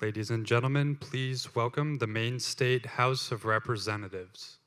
Ladies and gentlemen, please welcome the Maine State House of Representatives.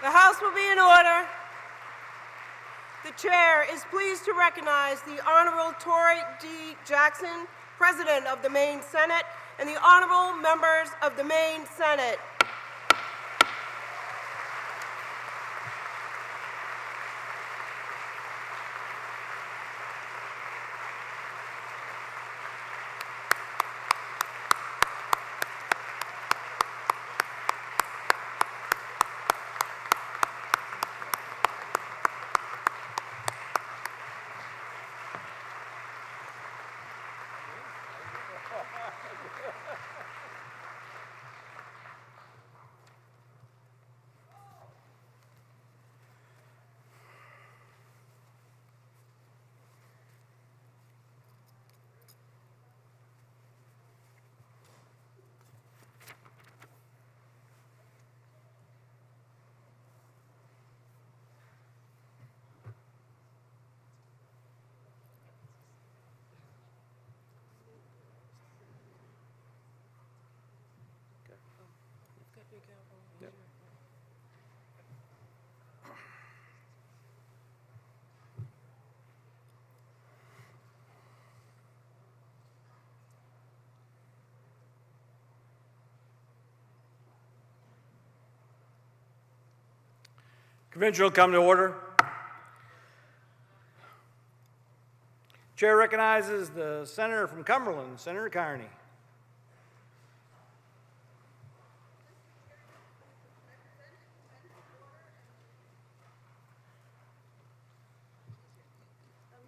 The House will be in order. The Chair is pleased to recognize the Honorable Tory D. Jackson, President of the Maine Senate, and the Honorable Members of the Maine Senate. Convention will come to order. Chair recognizes the Senator from Cumberland, Senator Carney.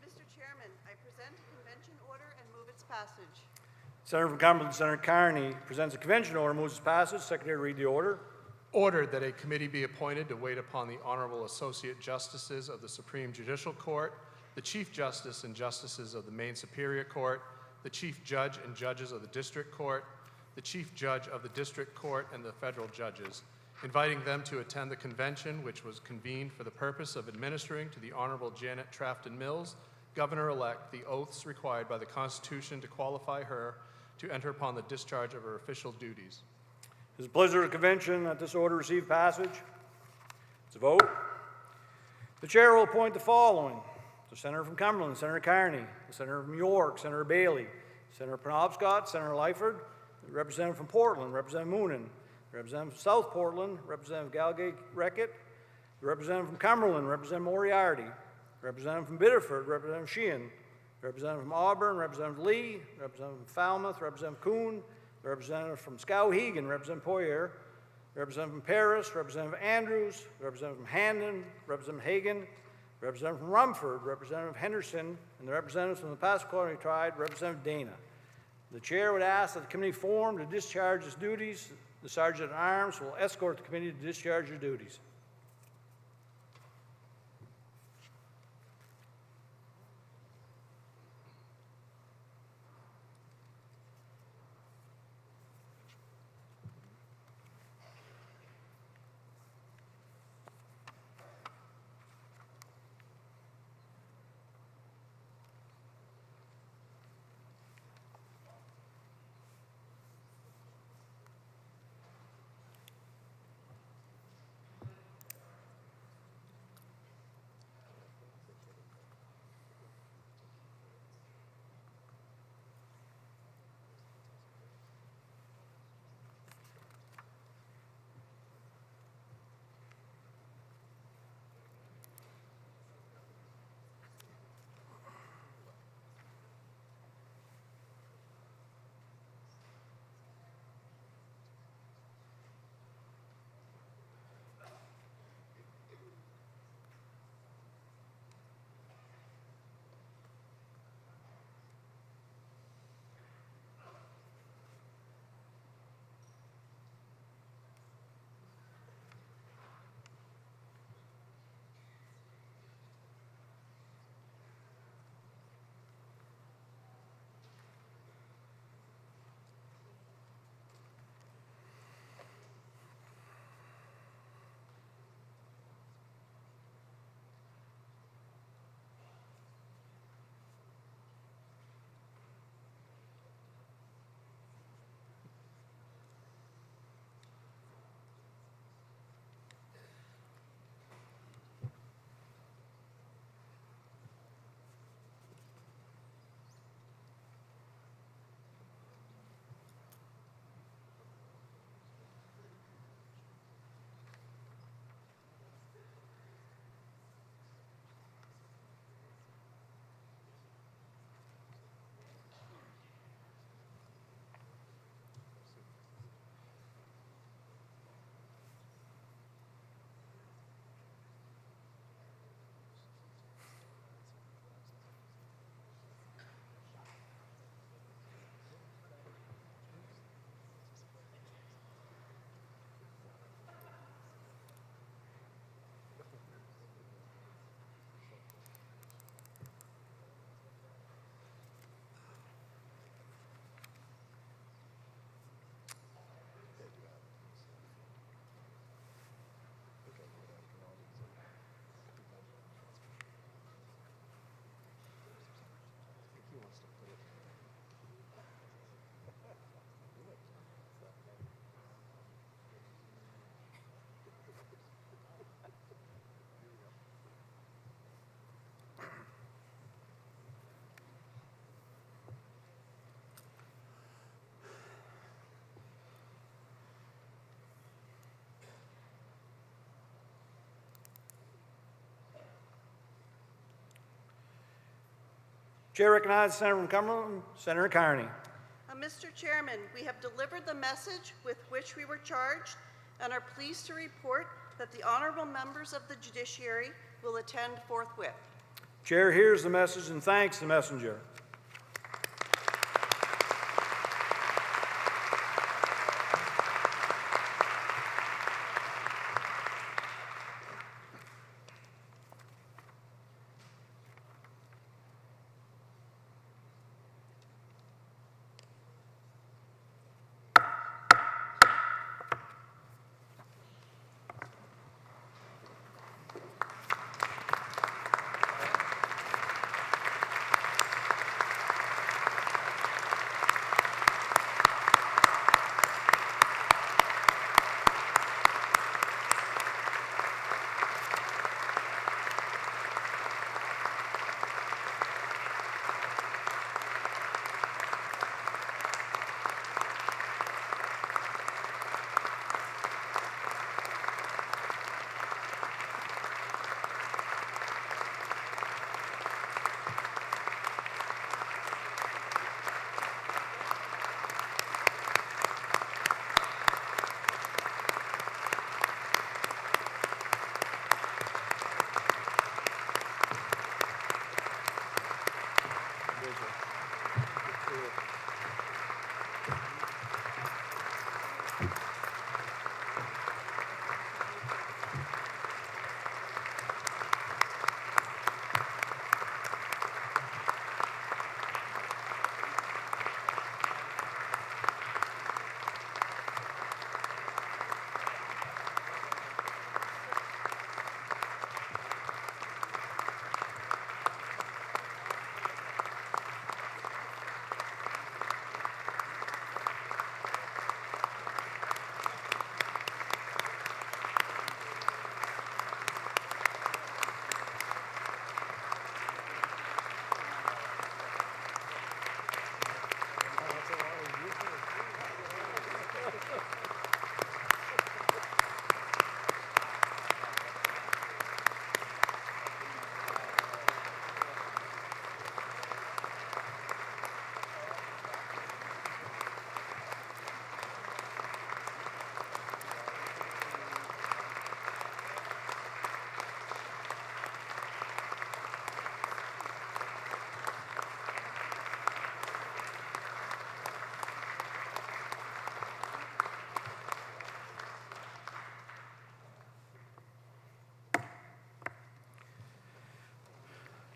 Mr. Chairman, I present a convention order and move its passage. Senator from Cumberland, Senator Carney presents a convention order, moves its passage. Secretary, read the order. Ordered that a committee be appointed to wait upon the Honorable Associate Justices of the Supreme Judicial Court, the Chief Justice and Justices of the Maine Superior Court, the Chief Judge and Judges of the District Court, the Chief Judge of the District Court, and the federal judges, inviting them to attend the convention which was convened for the purpose of administering to the Honorable Janet Trafton Mills, Governor-elect, the oaths required by the Constitution to qualify her to enter upon the discharge of her official duties. It is the pleasure of the convention that this order receive passage. It's a vote. The chair will appoint the following: the Senator from Cumberland, Senator Carney; the Senator from York, Senator Bailey; Senator Penobscot, Senator Lyford; the Representative from Portland, Representative Moonen; the Representative from South Portland, Representative Galgay-Reckitt; the Representative from Cumberland, Representative Moriarty; the Representative from Biddeford, Representative Sheehan; the Representative from Auburn, Representative Lee; the Representative from Falmouth, Representative Kuhn; the Representative from Skowhegan, Representative Poirier; the Representative from Paris, Representative Andrews; the Representative from Handon, Representative Hagan; the Representative from Rumford, Representative Henderson; and the representatives from the Passamaquoddy tribe, Representative Dana. The chair would ask that the committee formed to discharge its duties. The Sergeant at Arms will escort the committee to discharge their duties. Chair recognizes the Senator from Cumberland, Senator Carney. Mr. Chairman, we have delivered the message with which we were charged and are pleased to report that the honorable members of the Judiciary will attend forthwith. Chair hears the message and thanks the messenger.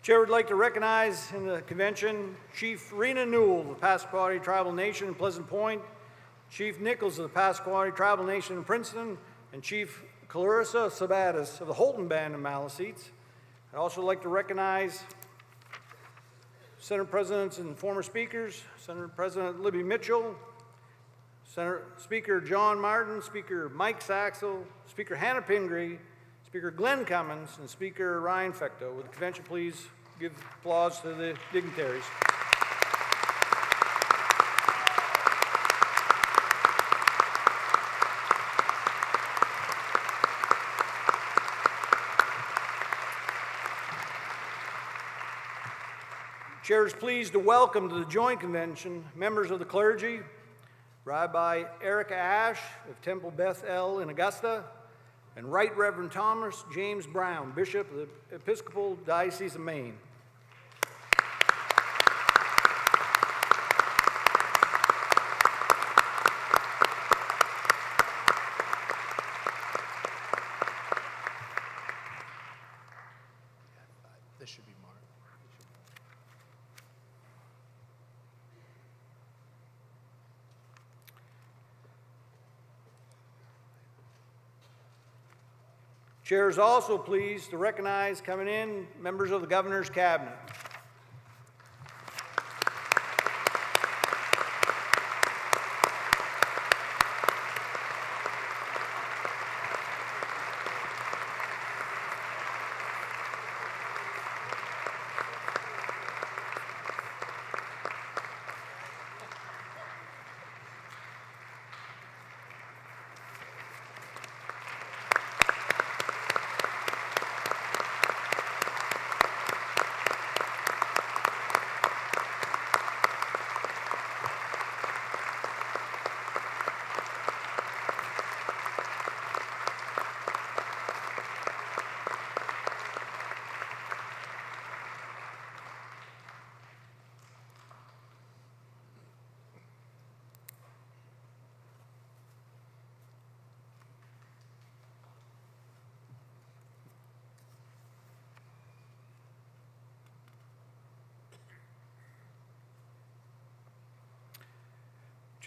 Chair would like to recognize in the convention Chief Rena Newell of the Passamaquoddy Tribal Nation in Pleasant Point, Chief Nichols of the Passamaquoddy Tribal Nation in Princeton, and Chief Clarissa Sabatis of the Holton Band in Maliseets. I'd also like to recognize Senate Presidents and former speakers, Senator President Libby Mitchell, Speaker John Martin, Speaker Mike Saxel, Speaker Hannah Pingree, Speaker Glenn Cummins, and Speaker Ryan Fecto. Would the convention please give applause to the dignitaries. Chair is pleased to welcome to the joint convention members of the clergy, Rabbi Erica Ash of Temple Beth El in Augusta, and Right Reverend Thomas James Brown, Bishop of the Episcopal Diocese of Maine. This should be marked. Chair is also pleased to recognize coming in members of the Governor's Cabinet.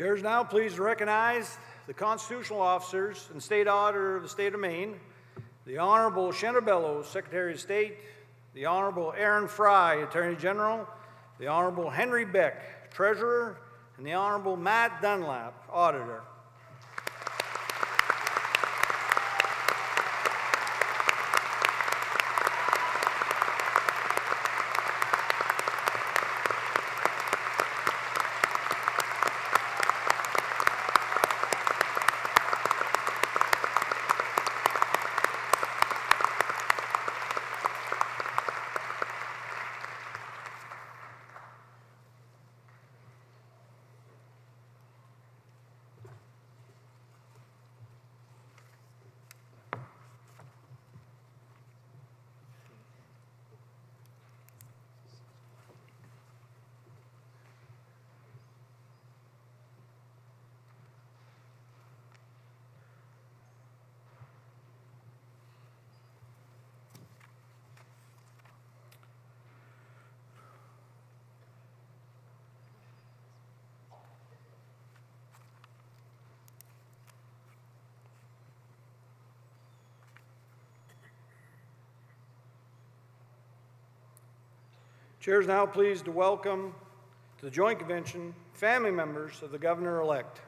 Chair is now pleased to recognize the constitutional officers and state auditor of the state of Maine, the Honorable Shenna Bellows, Secretary of State, the Honorable Aaron Fry, Attorney General, the Honorable Henry Beck, Treasurer, and the Honorable Matt Dunlap, Auditor. Chair is now pleased to welcome to the Joint Convention family members of the Governor-elect.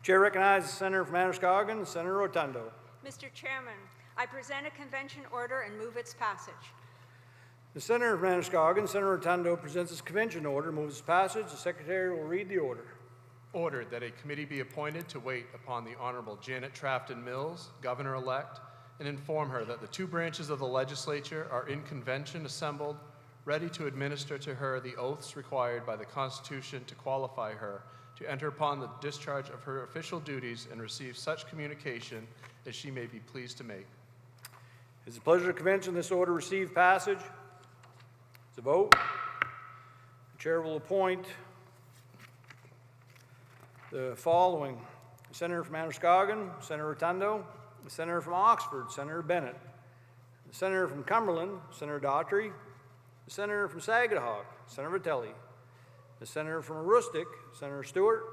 Chair recognizes the Senator from Androscoggin, Senator Rotundo. Mr. Chairman, I present a convention order and move its passage. The Senator from Androscoggin, Senator Rotundo, presents his convention order, moves its passage. The Secretary will read the order. Ordered that a committee be appointed to wait upon the Honorable Janet Trafton Mills, Governor-elect, and inform her that the two branches of the legislature are in convention assembled, ready to administer to her the oaths required by the Constitution to qualify her to enter upon the discharge of her official duties and receive such communication as she may be pleased to make. It is the pleasure of the convention this order receive passage. It's a vote. The chair will appoint the following: the Senator from Androscoggin, Senator Rotundo; the Senator from Oxford, Senator Bennett; the Senator from Cumberland, Senator Daughtry; the Senator from Sagadahoc, Senator Vitelli; the Senator from Aroostook, Senator Stewart;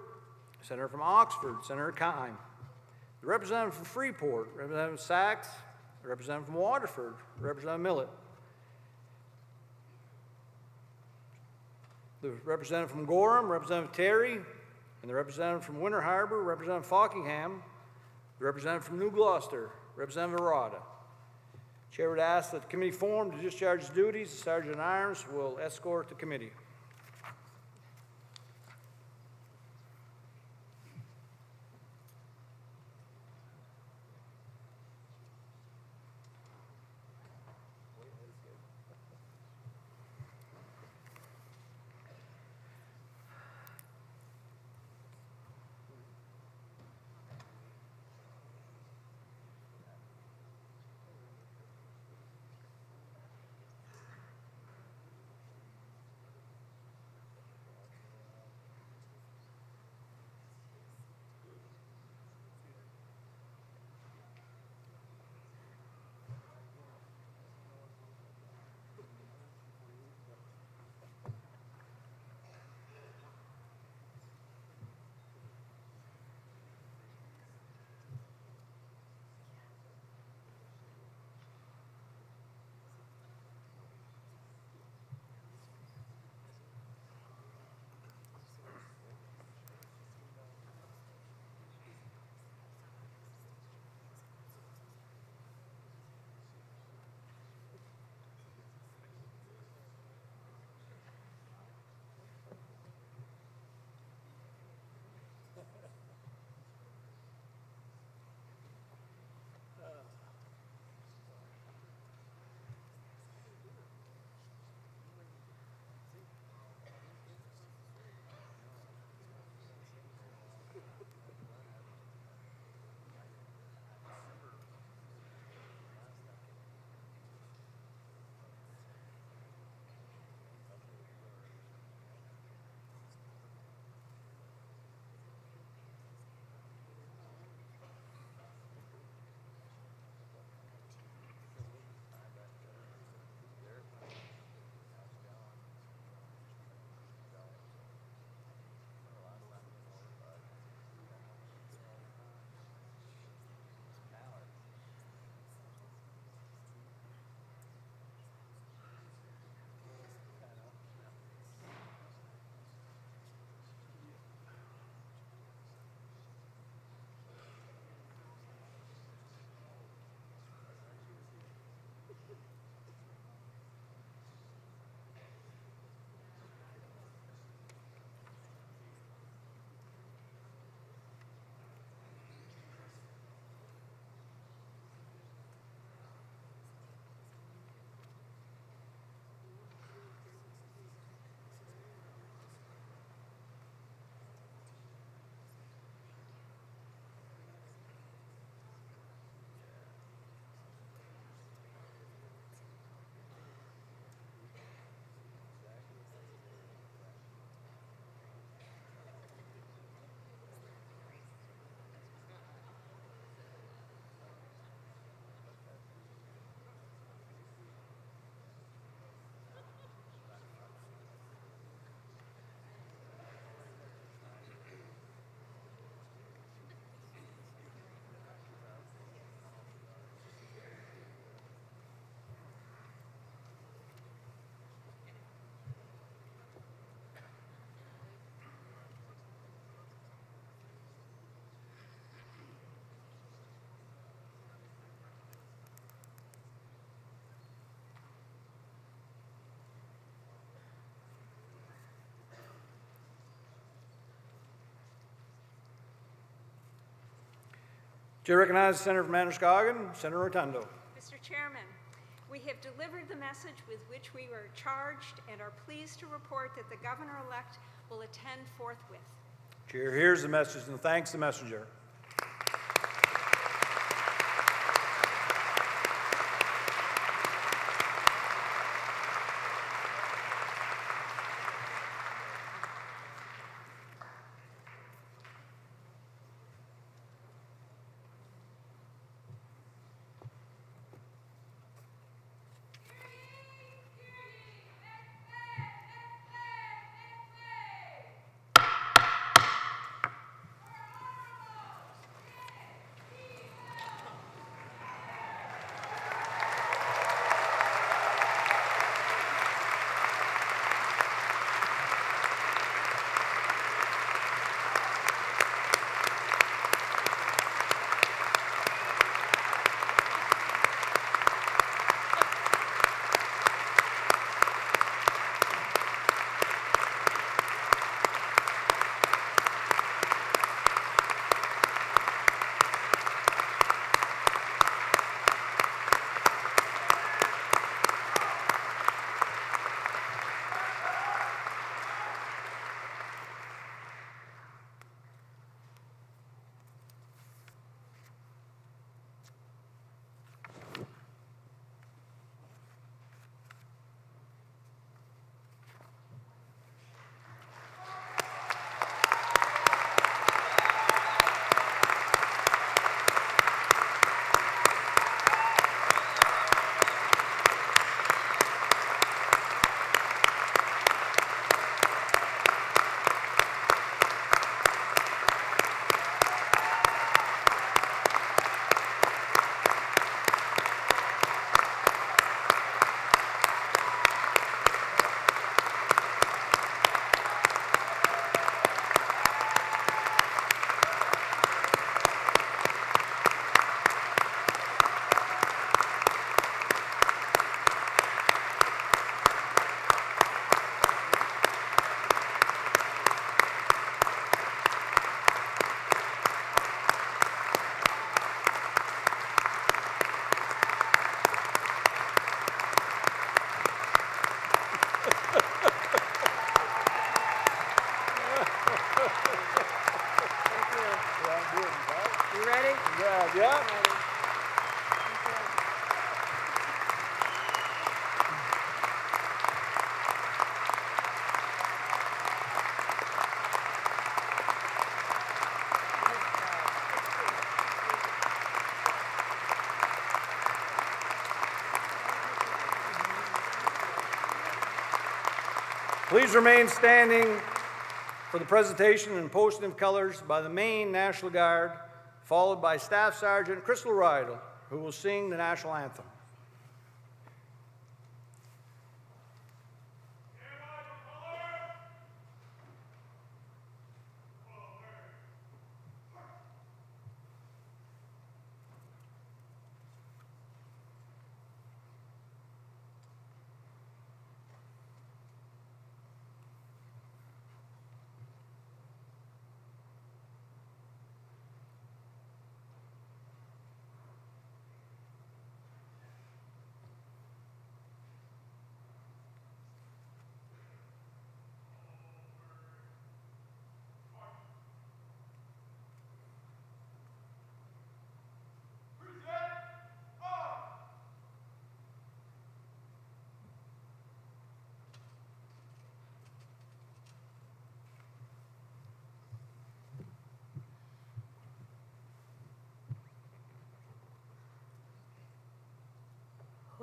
the Senator from Oxford, Senator Kime; the Representative from Freeport, Representative Sachs; the Representative from Waterford, Representative Millett; the Representative from Gorham, Representative Terry; and the Representative from Winter Harbor, Representative Fockingham; the Representative from New Gloucester, Representative Arada. Chair would ask that the committee formed to discharge its duties. The Sergeant at Arms will escort the committee. Chair recognizes the Senator from Androscoggin, Senator Rotundo. Mr. Chairman, we have delivered the message with which we were charged and are pleased to report that the governor-elect will attend forthwith. Chair hears the message and thanks the messenger. You ready? Yeah. Please remain standing for the presentation and posting of colors by the Maine National Guard, followed by Staff Sergeant Crystal Rydell, who will sing the national anthem.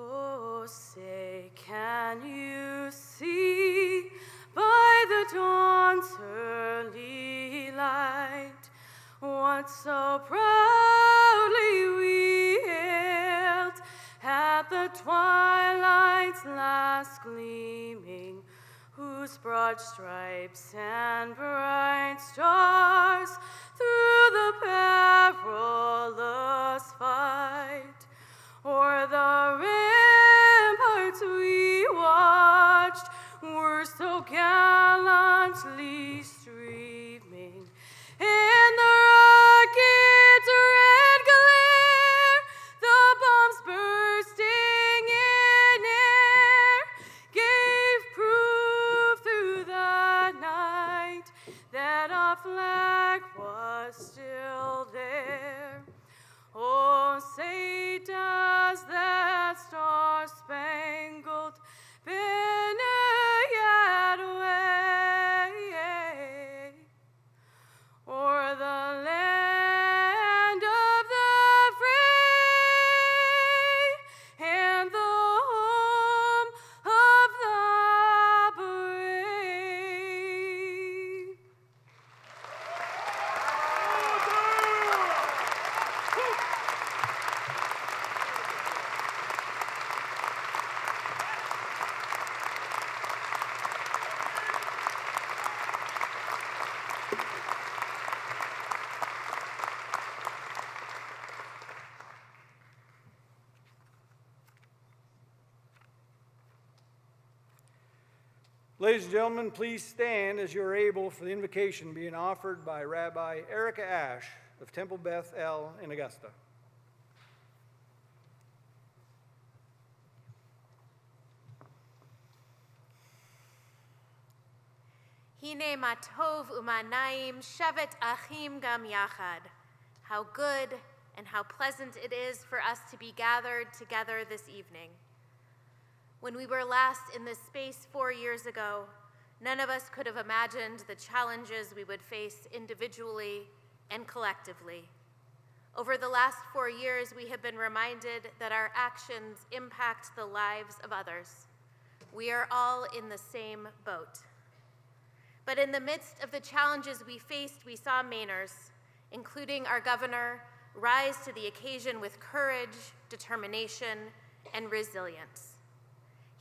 Oh, say, can you see by the dawn's early light what so proudly we hailed at the twilight's last gleaming, whose broad stripes and bright stars through the perilous fight o'er the ramparts we watched were so gallantly streaming, and the rocket's red Ladies and gentlemen, please stand as you are able for the invocation being offered by Rabbi Erica Ash of Temple Beth El in Augusta. Hine ma tov u'ma naim shevet achim gam yachad. How good and how pleasant it is for us to be gathered together this evening. When we were last in this space 4 years ago, none of us could have imagined the challenges we would face individually and collectively. Over the last 4 years, we have been reminded that our actions impact the lives of others. We are all in the same boat. But in the midst of the challenges we faced, we saw Mainers, including our governor, rise to the occasion with courage, determination, and resilience.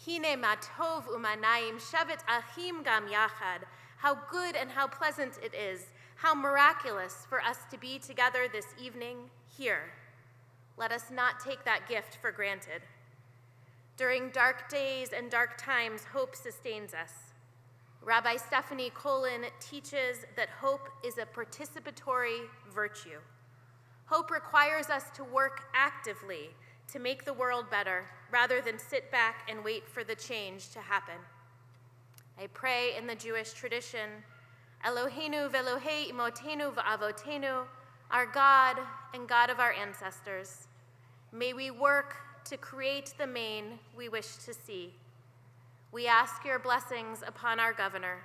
Hine ma tov u'manayim shevet achim gam yachad. How good and how pleasant it is, how miraculous for us to be together this evening here. Let us not take that gift for granted. During dark days and dark times, hope sustains us. Rabbi Stephanie Colin teaches that hope is a participatory virtue. Hope requires us to work actively to make the world better, rather than sit back and wait for the change to happen. I pray in the Jewish tradition, Eloheinu v'Elohei imotenu v'avotenu, our God and God of our ancestors. May we work to create the Maine we wish to see. We ask your blessings upon our governor.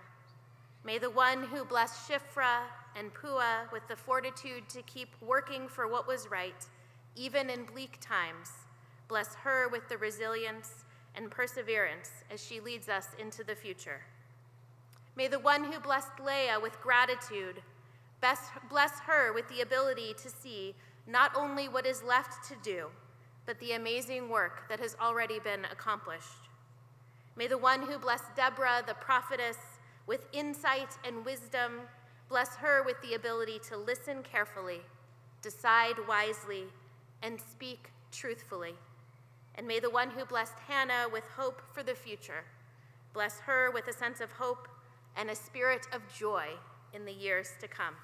May the one who blessed Shifra and Pua with the fortitude to keep working for what was right, even in bleak times, bless her with the resilience and perseverance as she leads us into the future. May the one who blessed Leah with gratitude bless her with the ability to see not only what is left to do, but the amazing work that has already been accomplished. May the one who blessed Deborah, the prophetess, with insight and wisdom, bless her with the ability to listen carefully, decide wisely, and speak truthfully. And may the one who blessed Hannah with hope for the future, bless her with a sense of hope and a spirit of joy in the years to come.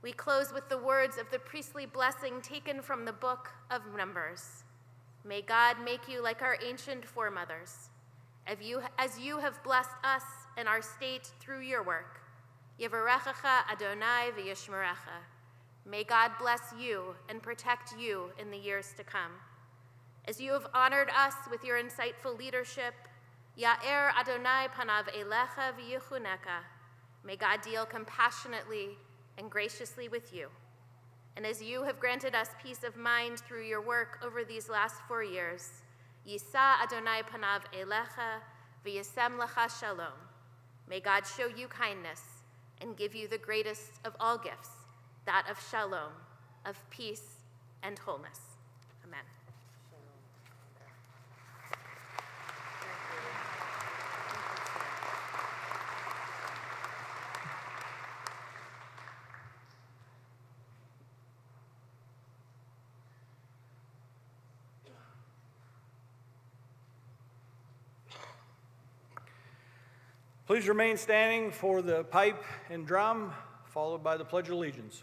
We close with the words of the priestly blessing taken from the book of Numbers. May God make you like our ancient foremothers, as you have blessed us and our state through your work. Yevarechecha Adonai v'yishmerecha. May God bless you and protect you in the years to come. As you have honored us with your insightful leadership, Ya'er Adonai panav elecha v'yichuneka. May God deal compassionately and graciously with you. And as you have granted us peace of mind through your work over these last 4 years, Yisa Adonai panav elecha v'yasem lecha shalom. May God show you kindness and give you the greatest of all gifts, that of shalom, of peace and wholeness. Amen. Please remain standing for the pipe and drum, followed by the Pledge of Allegiance.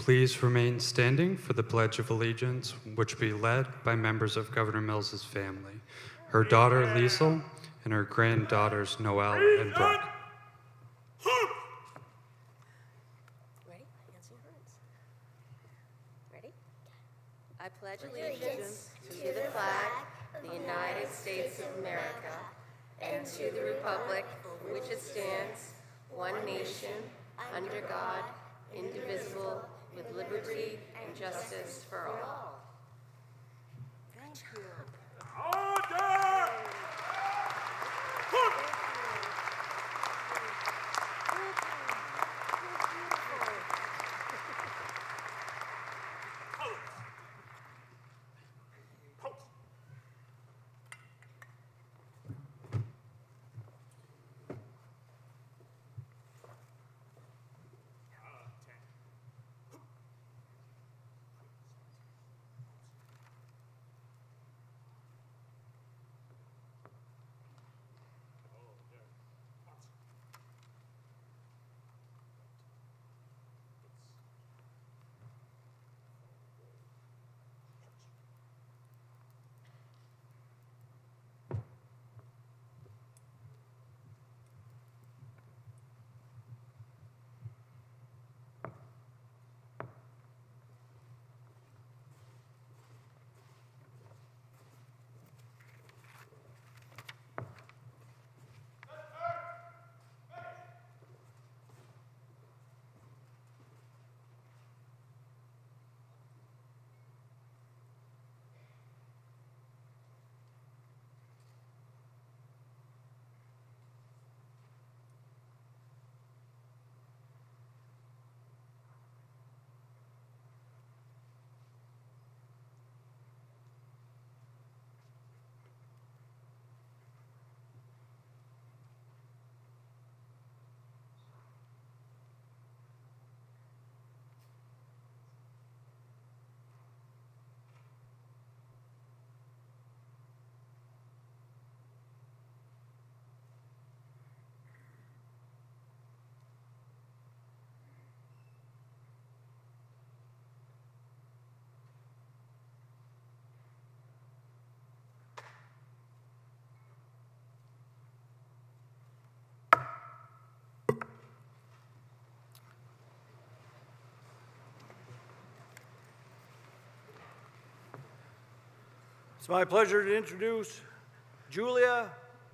please remain standing for the Pledge of Allegiance, which will be led by members of Governor Mills's family, her daughter Liesl, and her granddaughters Noelle and Brooke. Ready? Hands in your hands. Ready? I pledge allegiance to the flag of the United States of America and to the republic for which it stands, one nation, under God, indivisible, with liberty and justice for all. Thank you. It's my pleasure to introduce Julia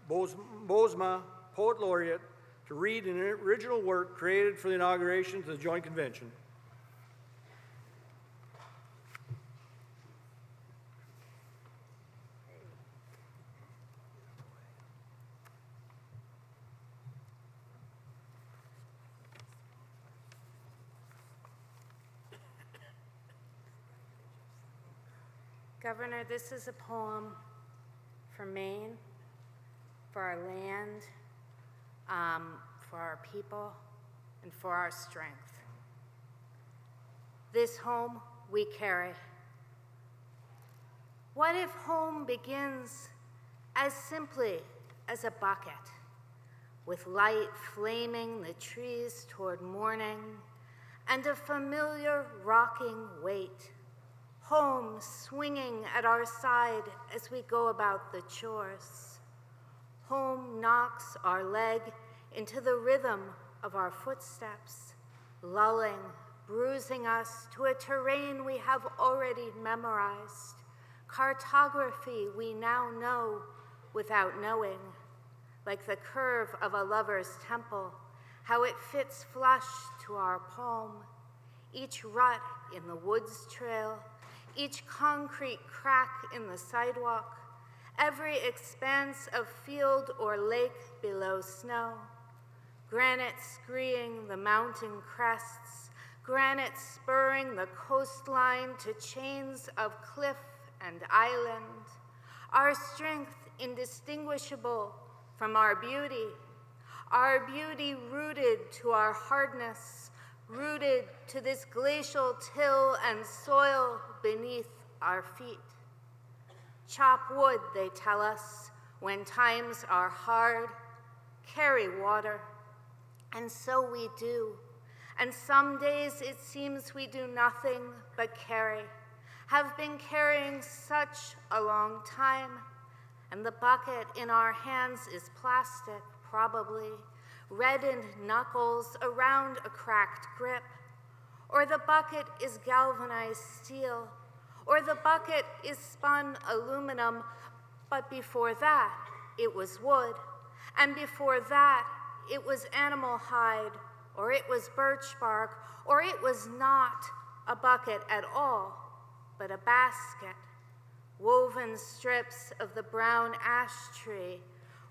Bosma, Poet Laureate, to read an original work created for the inauguration to the Joint Convention. Governor, this is a poem for Maine, for our land, for our people, and for our strength. This home we carry. What if home begins as simply as a bucket, with light flaming the trees toward morning, and a familiar rocking weight? Home swinging at our side as we go about the chores. Home knocks our leg into the rhythm of our footsteps, lulling, bruising us to a terrain we have already memorized, cartography we now know without knowing, like the curve of a lover's temple, how it fits flush to our palm, each rut in the woods trail, each concrete crack in the sidewalk, every expanse of field or lake below snow, granite screeing the mountain crests, granite spurring the coastline to chains of cliff and island, our strength indistinguishable from our beauty rooted to our hardness, rooted to this glacial till and soil beneath our feet. Chop wood, they tell us, when times are hard, carry water, and so we do, And some days it seems we do nothing but carry, have been carrying such a long time. And the bucket in our hands is plastic, probably, reddened knuckles around a cracked grip. Or the bucket is galvanized steel, or the bucket is spun aluminum, but before that, it was wood, and before that, it was animal hide, or it was birch bark, or it was not a bucket at all, but a basket, woven strips of the brown ash tree,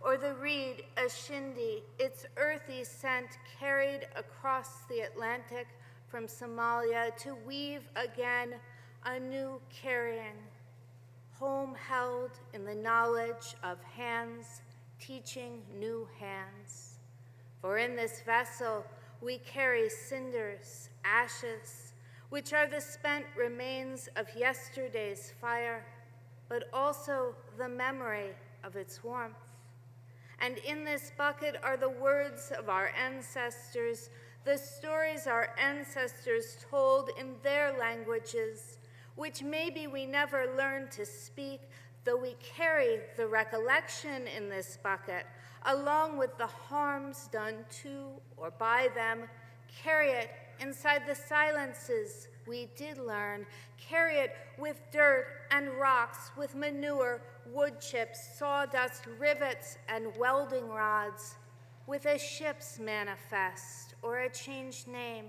or the reed, a shindy, its earthy scent carried across the Atlantic from Somalia to weave again a new carrying, home held in the knowledge of hands teaching new hands. For in this vessel we carry cinders, ashes, which are the spent remains of yesterday's fire, but also the memory of its warmth. And in this bucket are the words of our ancestors, the stories our ancestors told in their languages, which maybe we never learned to speak, though we carry the recollection in this bucket, along with the harms done to or by them, carry it inside the silences we did learn, carry it with dirt and rocks, with manure, wood chips, sawdust, rivets, and welding rods, with a ship's manifest or a changed name,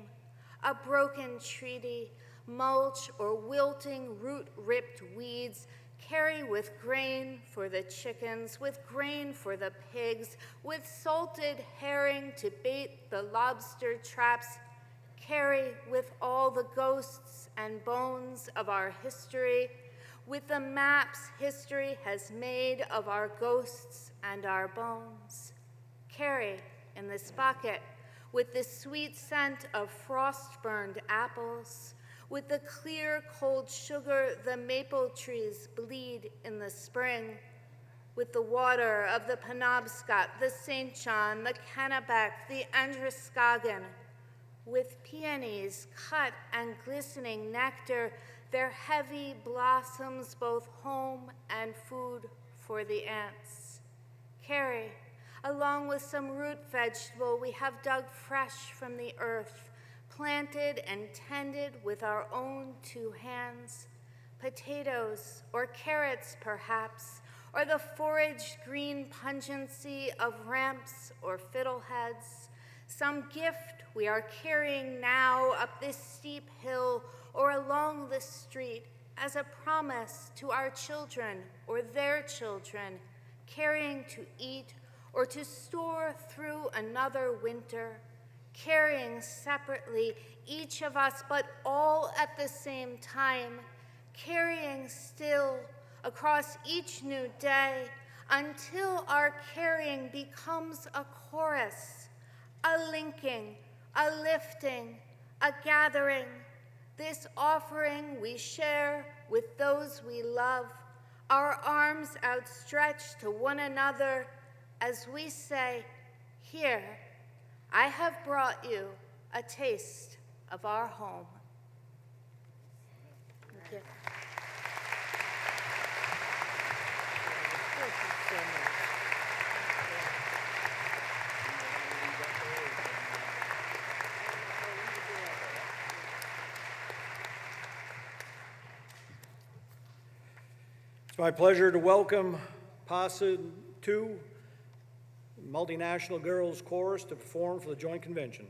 a broken treaty, mulch or wilting root-ripped weeds, carry with grain for the chickens, with grain for the pigs, with salted herring to bait the lobster traps, carry with all the ghosts and bones of our history, with the maps history has made of our ghosts and our bones. Carry in this bucket with the sweet scent of frost-burned apples, with the clear, cold sugar the maple trees bleed in the spring, with the water of the Penobscot, the St. John, the Kennebec, the Androscoggin, with peonies cut and glistening nectar, their heavy blossoms both home and food for the ants. Carry, along with some root vegetable we have dug fresh from the earth, planted and tended with our own two hands, potatoes or carrots perhaps, or the foraged green pungency of ramps or fiddleheads, some gift we are carrying now up this steep hill or along the street as a promise to our children or their children, carrying to eat or to store through another winter, carrying separately, each of us, but all at the same time, carrying still across each new day until our carrying becomes a chorus, a linking, a lifting, a gathering, this offering we share with those we love, our arms outstretched to one another as we say, "Here, I have brought you a taste of our home." Thank you. It's my pleasure to welcome PASA 2 Multinational Girls Chorus to perform for the Joint Convention.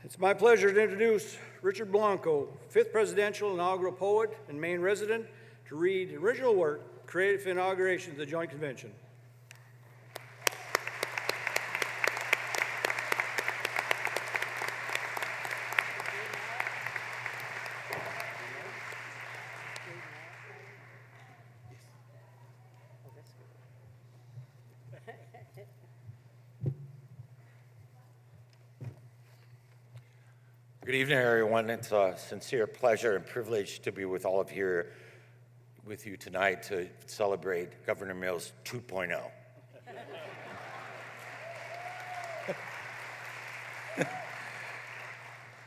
It's my pleasure to introduce Richard Blanco, 5th Presidential Inaugural Poet and Maine resident, to read original work created for inauguration of the Joint Convention. Good evening, everyone. It's a sincere pleasure and privilege to be with all of you tonight to celebrate Governor Mills 2.0.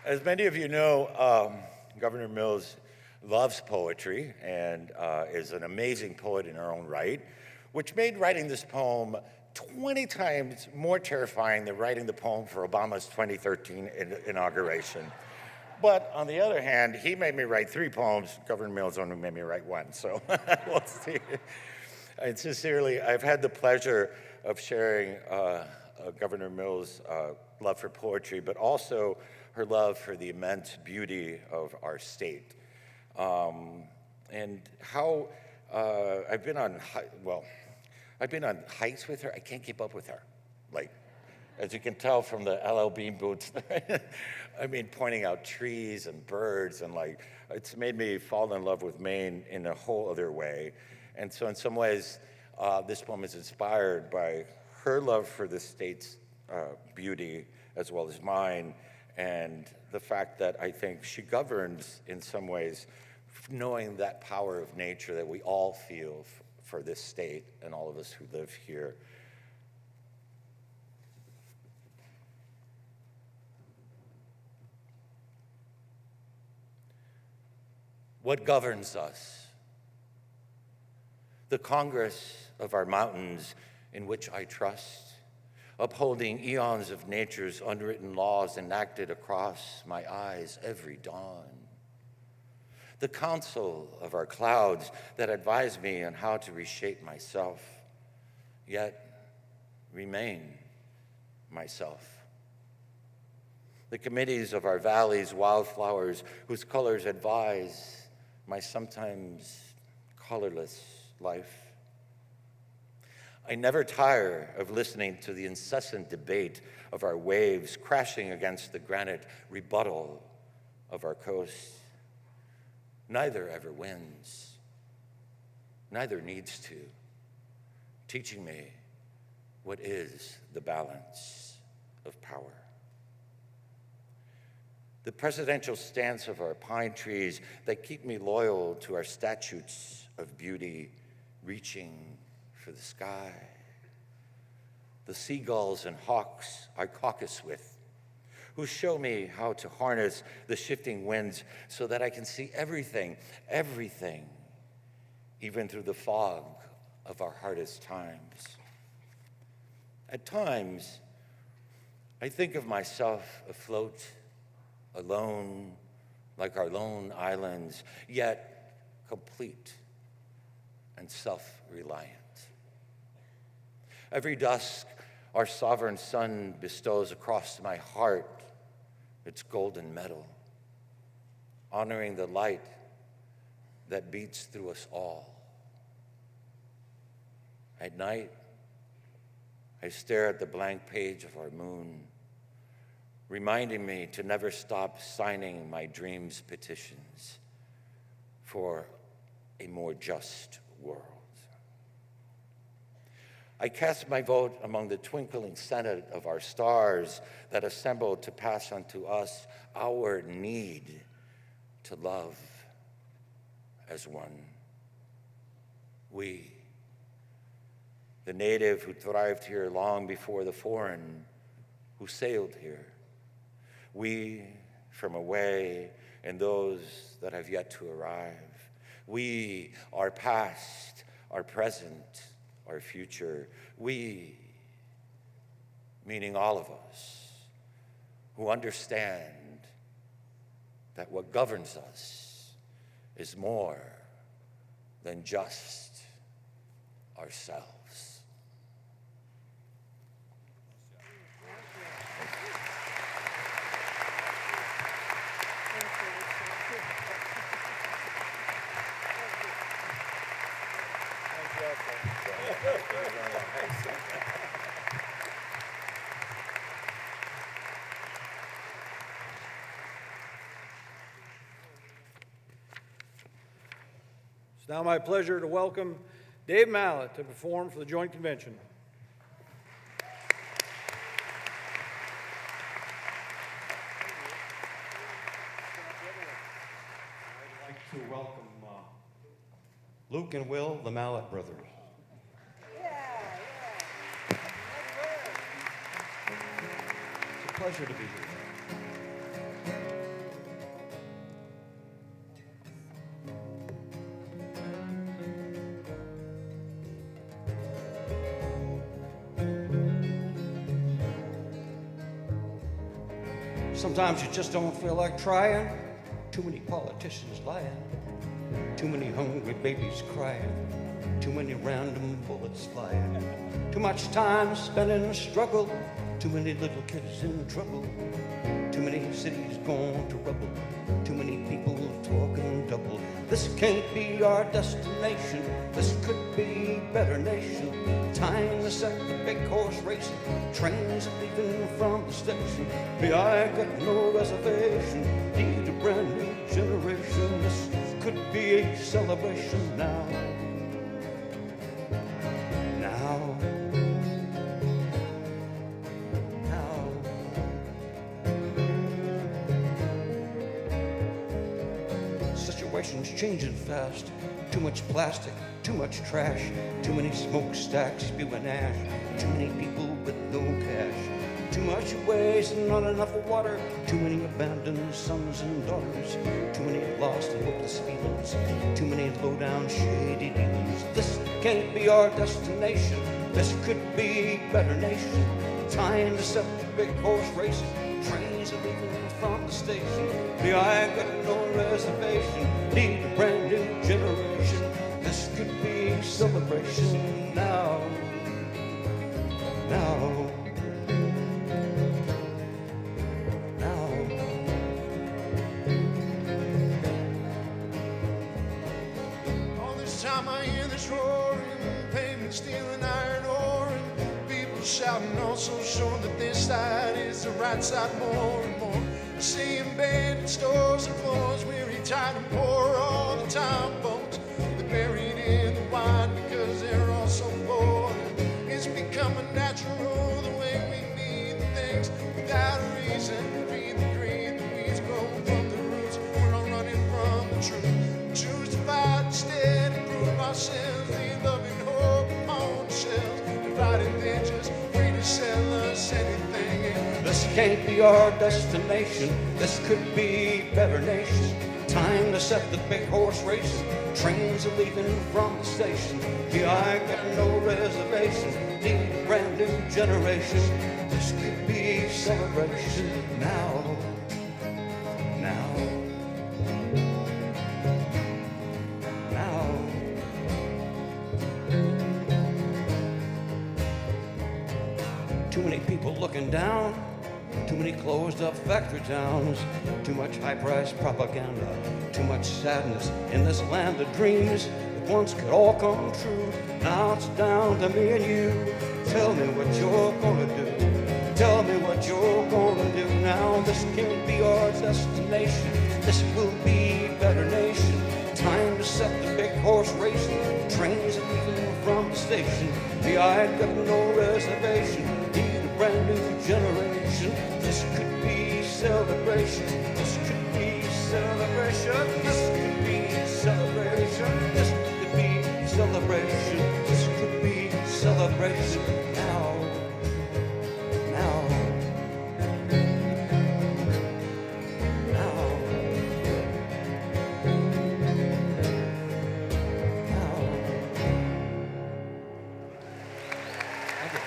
As many of you know, Governor Mills loves poetry and is an amazing poet in her own right, which made writing this poem 20 times more terrifying than writing the poem for Obama's 2013 inauguration. But on the other hand, he made me write 3 poems. Governor Mills only made me write 1, so we'll see. And sincerely, I've had the pleasure of sharing Governor Mills' love for poetry, but also her love for the immense beauty of our state. And how I've been on hikes with her. I can't keep up with her. Like, as you can tell from the LL Bean boots, I mean, pointing out trees and birds, and like, it's made me fall in love with Maine in a whole other way. And so in some ways, this poem is inspired by her love for the state's beauty as well as mine, and the fact that I think she governs in some ways, knowing that power of nature that we all feel for this state and all of us who live here. What governs us? The Congress of our mountains in which I trust, upholding eons of nature's unwritten laws enacted across my eyes every dawn. The counsel of our clouds that advise me on how to reshape myself, yet remain myself. The committees of our valleys, wildflowers, whose colors advise my sometimes colorless life. I never tire of listening to the incessant debate of our waves crashing against the granite rebuttal of our coast. Neither ever wins, neither needs to, teaching me what is the balance of power. The presidential stance of our pine trees that keep me loyal to our statutes of beauty, reaching for the sky. The seagulls and hawks I caucus with, who show me how to harness the shifting winds so that I can see everything, even through the fog of our hardest times. At times, I think of myself afloat, alone, like our lone islands, yet complete and self-reliant. Every dusk, our sovereign sun bestows across my heart its golden medal, honoring the light that beats through us all. At night, I stare at the blank page of our moon, reminding me to never stop signing my dreams' petitions for a more just world. I cast my vote among the twinkling senate of our stars that assembled to pass unto us our need to love as one. We, the native who thrived here long before the foreign who sailed here. We from away and those that have yet to arrive. We, our past, our present, our future. We, meaning all of us, who understand that what governs us is more than just ourselves. now my pleasure to welcome Dave Mallett to perform for the Joint Convention. I'd like to welcome Luke and Will, the Mallett brothers. It's a pleasure to be here. Sometimes you just don't feel like trying. Too many politicians lying. Too many hungry babies crying. Too many random bullets flying. Too much time spent in a struggle. Too many little kids in trouble. Too many cities gone to rubble. Too many people talking double. This can't be our destination. This could be a better nation. Time to set the big horse racing. Trains are leaving from the station. Me, I got no reservation. Need a brand new generation. This could be a celebration now. Now. Situation's changing fast. Too much plastic, too much trash, too many smokestacks spewing ash, too many people with no cash, too much waste and not enough water, too many abandoned sons and daughters, too many lost and hopeless feelings, too many low-down shady dealings. This can't be our destination. This could be a better nation. Time to set the big horse racing. Trains are leaving from the station. Me, I got no reservation. Need a brand new generation. This could be a celebration now. Now. Now. All this time I hear this roaring, pavement stealing iron ore, and people shouting, also showing that this side is the right side more and more. Seeing abandoned stores and floors, weary, tired, and poor all the time, folks. They're buried in the wine because they're all so poor. It's becoming natural the way we need the things without a reason. Feed the greed, the weeds grow from the roots. We're all running from the truth. Choose to fight instead and prove ourselves. Leave loving hope on the shelves. Divided vengeance, free to sell us anything. This can't be our destination. This could be a better nation. Time to set the big horse racing. Trains are leaving from the station. Yeah, I got no reservation. Need a brand new generation. This could be a celebration now. Now. Now. Too many people looking down. Too many closed up factory towns, too much high priced propaganda, too much sadness in this land of dreams that once could all come true. Now it's down to me and you. Tell me what you're gonna do. Tell me what you're gonna do now. This can't be our destination. This will be a better nation. Time to set the big horse racing. Trains are leaving from the station. Me, I got no reservation. Need a brand new generation. This could be celebration. This could be celebration. This could be celebration. This could be celebration. This could be celebration now. Now. Now. Now. Thank you.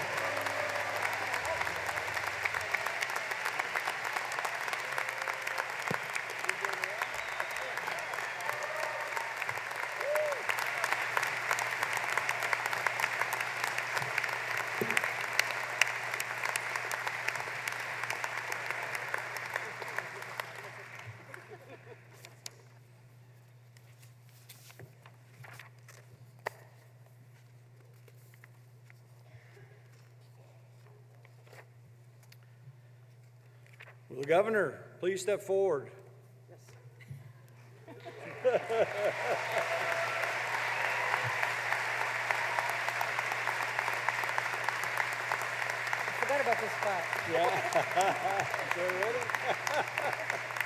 Will the governor please step forward? forgot about this spot. Yeah. Okay, ready?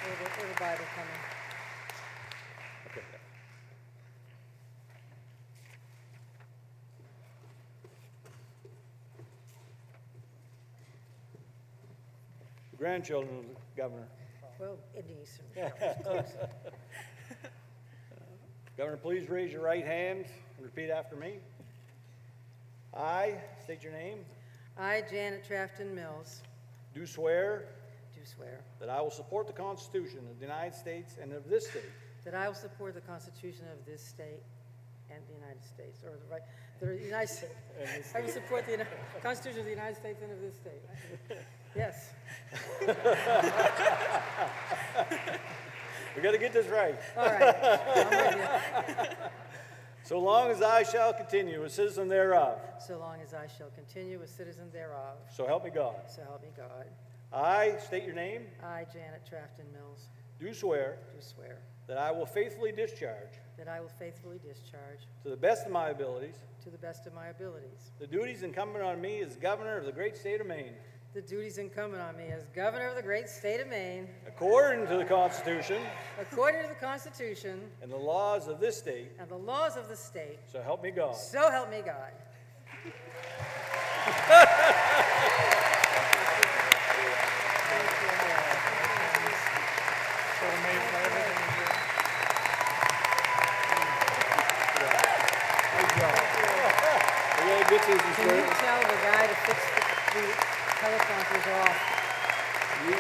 Where's the Bible coming? Okay. The grandchildren of the governor. Well, Indies. Governor, please raise your right hand and repeat after me. I state your name. I, Janet Trafton Mills, Do swear do swear that I will support the Constitution of the United States and of this state, that I will support the Constitution of this state and the United States, or the United States. I will support the Constitution of the United States and of this state. Yes. we got to get this right. All right. I'm with you. So long as I shall continue a citizen thereof. So long as I shall continue a citizen thereof. So help me God. So help me God. I state your name. I, Janet Trafton Mills, Do swear do swear that I will faithfully discharge, that I will faithfully discharge, to the best of my abilities, to the best of my abilities, the duties incumbent on me as governor of the great state of Maine, the duties incumbent on me as governor of the great state of Maine, according to the Constitution according to the Constitution and the laws of this state. and the laws of the state. So help me God. So help me God. Get these Can you tell the guy to fix the teleprompters off? You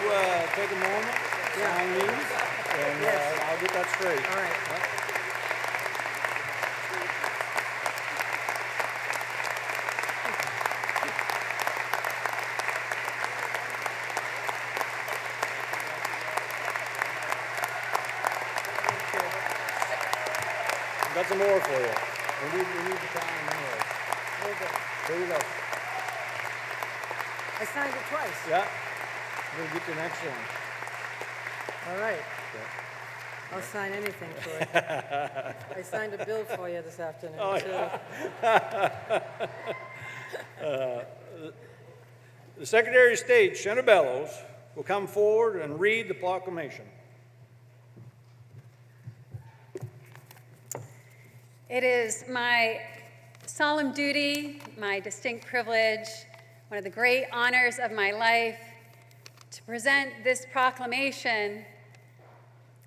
take a moment, sign these, and I'll get that straight. All right. I've got some more for you. We need the time anyway. Here you go. I signed it twice. Yeah. We'll get the next one. All right. I'll sign anything for you. I signed a bill for you this afternoon, too. The Secretary of State, Shenna Bellows, will come forward and read the proclamation. It is my solemn duty, my distinct privilege, one of the great honors of my life, to present this proclamation,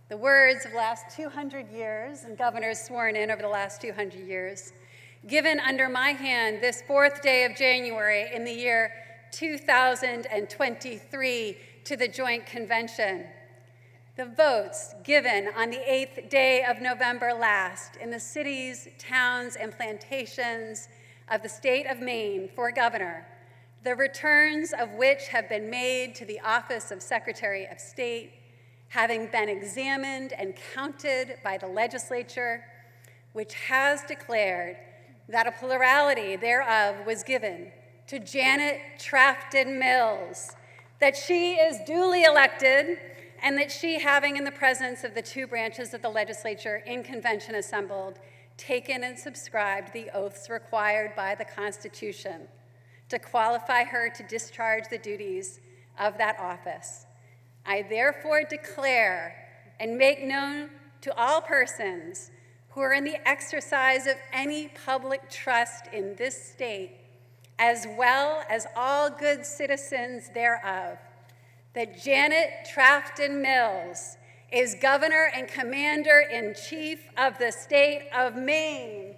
the words of the last 200 years, and governors sworn in over the last 200 years, given under my hand this 4th day of January in the year 2023 to the Joint Convention. The votes given on the 8th day of November last in the cities, towns, and plantations of the state of Maine for governor, the returns of which have been made to the office of Secretary of State, having been examined and counted by the legislature, which has declared that a plurality thereof was given to Janet Trafton Mills, that she is duly elected, and that she, having in the presence of the two branches of the legislature in convention assembled, taken and subscribed the oaths required by the Constitution to qualify her to discharge the duties of that office. I therefore declare and make known to all persons who are in the exercise of any public trust in this state, as well as all good citizens thereof, that Janet Trafton Mills is Governor and Commander-in-Chief of the state of Maine.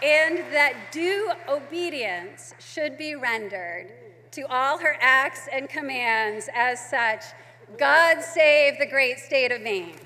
And that due obedience should be rendered to all her acts and commands as such. God save the great state of Maine.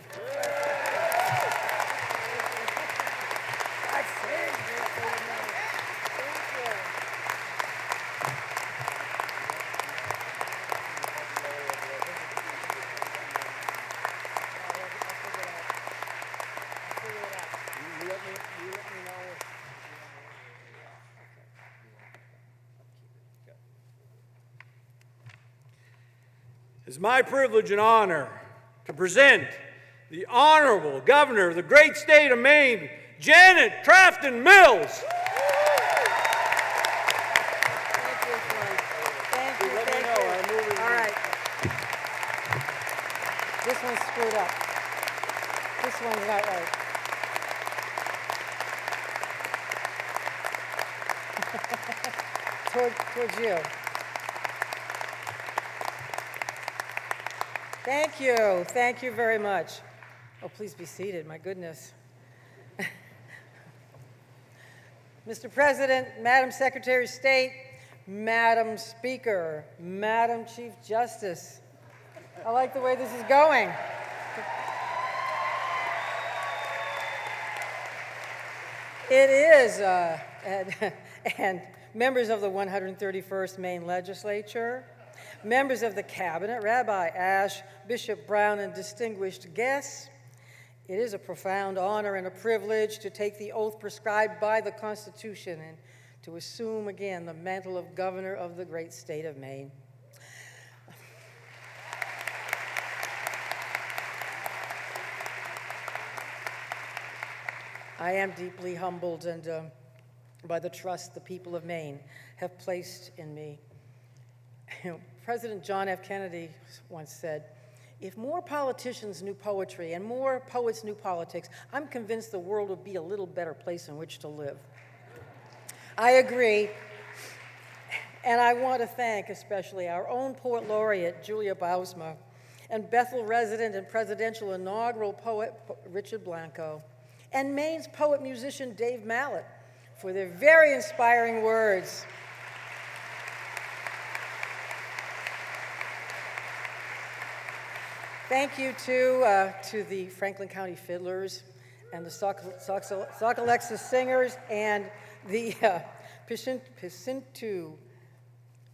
It's my privilege and honor to present the Honorable Governor of the great state of Maine, Janet Crafton Mills. Thank you, Frank. Thank you, thank you. All right. This one's screwed up. This one's not right. Towards you. Thank you. Thank you very much. Oh, please be seated. My goodness. Mr. President, Madam Secretary of State, Madam Speaker, Madam Chief Justice. I like the way this is going. It is, and members of the 131st Maine Legislature, members of the Cabinet, Rabbi Ash, Bishop Brown, and distinguished guests, it is a profound honor and a privilege to take the oath prescribed by the Constitution and to assume again the mantle of Governor of the great state of Maine. I am deeply humbled and by the trust the people of Maine have placed in me. President John F. Kennedy once said, "If more politicians knew poetry and more poets knew politics, I'm convinced the world would be a little better place in which to live." I agree, and I want to thank especially our own poet laureate, Julia Bausma, and Bethel resident and presidential inaugural poet, Richard Blanco, and Maine's poet-musician, Dave Mallett, for their very inspiring words. Thank you to the Franklin County Fiddlers and the Sockalexis Singers and the Pacintu